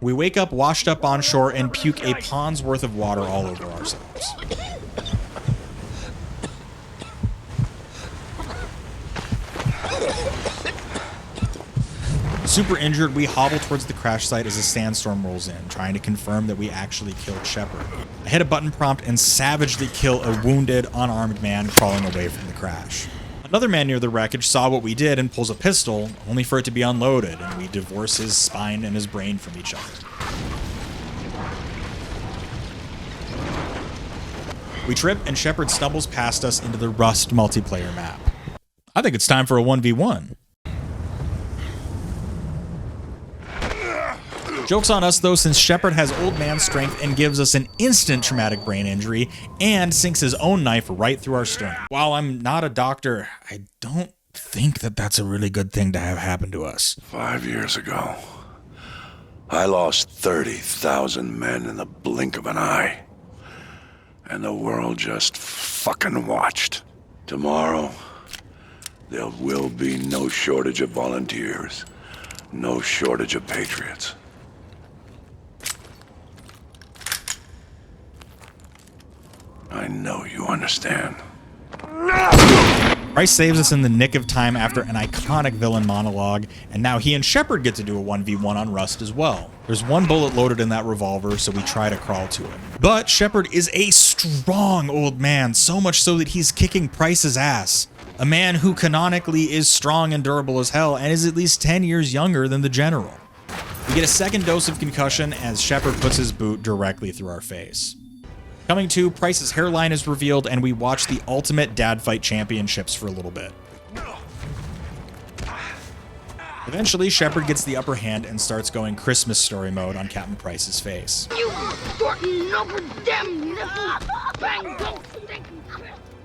We wake up washed up on shore and puke a pond's worth of water all over ourselves. Super injured, we hobble towards the crash site as a sandstorm rolls in, trying to confirm that we actually killed Shepard. I hit a button prompt and savagely kill a wounded, unarmed man crawling away from the crash. Another man near the wreckage saw what we did and pulls a pistol, only for it to be unloaded, and we divorce his spine and his brain from each other. We trip, and Shepard stumbles past us into the Rust multiplayer map. I think it's time for a 1v1. Joke's on us, though, since Shepard has old man strength and gives us an instant traumatic brain injury and sinks his own knife right through our sternum. While I'm not a doctor, I don't think that that's a really good thing to have happen to us. 5 years ago, I lost 30,000 men in the blink of an eye. And the world just fucking watched. Tomorrow, there will be no shortage of volunteers, no shortage of patriots. I know you understand. Price saves us in the nick of time after an iconic villain monologue, and now he and Shepard get to do a 1v1 on Rust as well. There's one bullet loaded in that revolver, so we try to crawl to it. But Shepard is a strong old man, so much so that he's kicking Price's ass. A man who canonically is strong and durable as hell, and is at least 10 years younger than the General. We get a second dose of concussion as Shepard puts his boot directly through our face. Coming to, Price's hairline is revealed, and we watch the ultimate dad fight championships for a little bit. Eventually, Shepard gets the upper hand and starts going Christmas Story mode on Captain Price's face. You Thornton over them bang.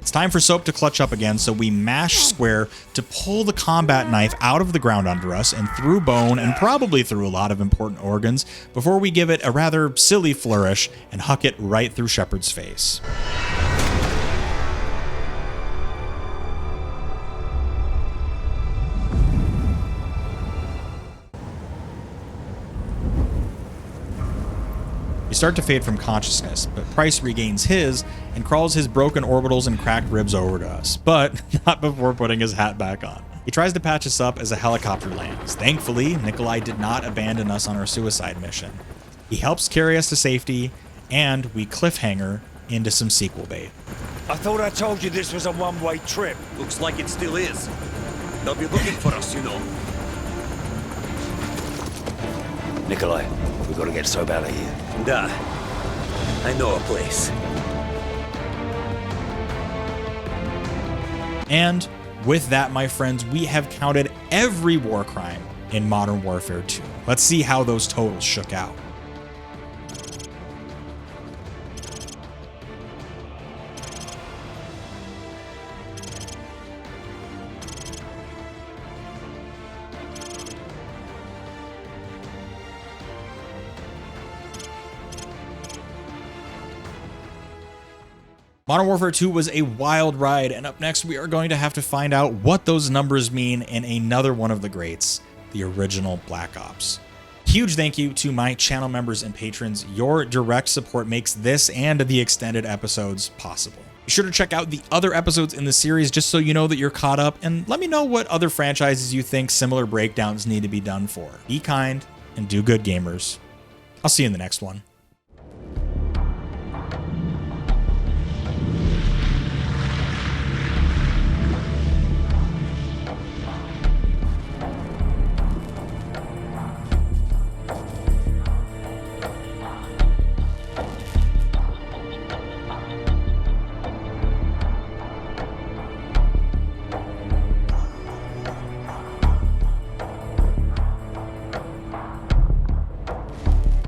It's time for Soap to clutch up again, so we mash square to pull the combat knife out of the ground under us and through bone and probably through a lot of important organs before we give it a rather silly flourish and huck it right through Shepard's face. We start to fade from consciousness, but Price regains his and crawls his broken orbitals and cracked ribs over to us, but not before putting his hat back on. He tries to patch us up as a helicopter lands. Thankfully, Nikolai did not abandon us on our suicide mission. He helps carry us to safety, and we cliffhanger into some sequel bait. I thought I told you this was a one-way trip. Looks like it still is. They'll be looking for us, you know. Nikolai, we gotta get Soap out of here. Duh. I know a place. And with that, my friends, we have counted every war crime in Modern Warfare 2. Let's see how those totals shook out. Modern Warfare 2 was a wild ride, and up next we are going to have to find out what those numbers mean in another one of the greats, the original Black Ops. Huge thank you to my channel members and patrons. Your direct support makes this and the extended episodes possible. Be sure to check out the other episodes in the series just so you know that you're caught up, and let me know what other franchises you think similar breakdowns need to be done for. Be kind and do good, gamers. I'll see you in the next one.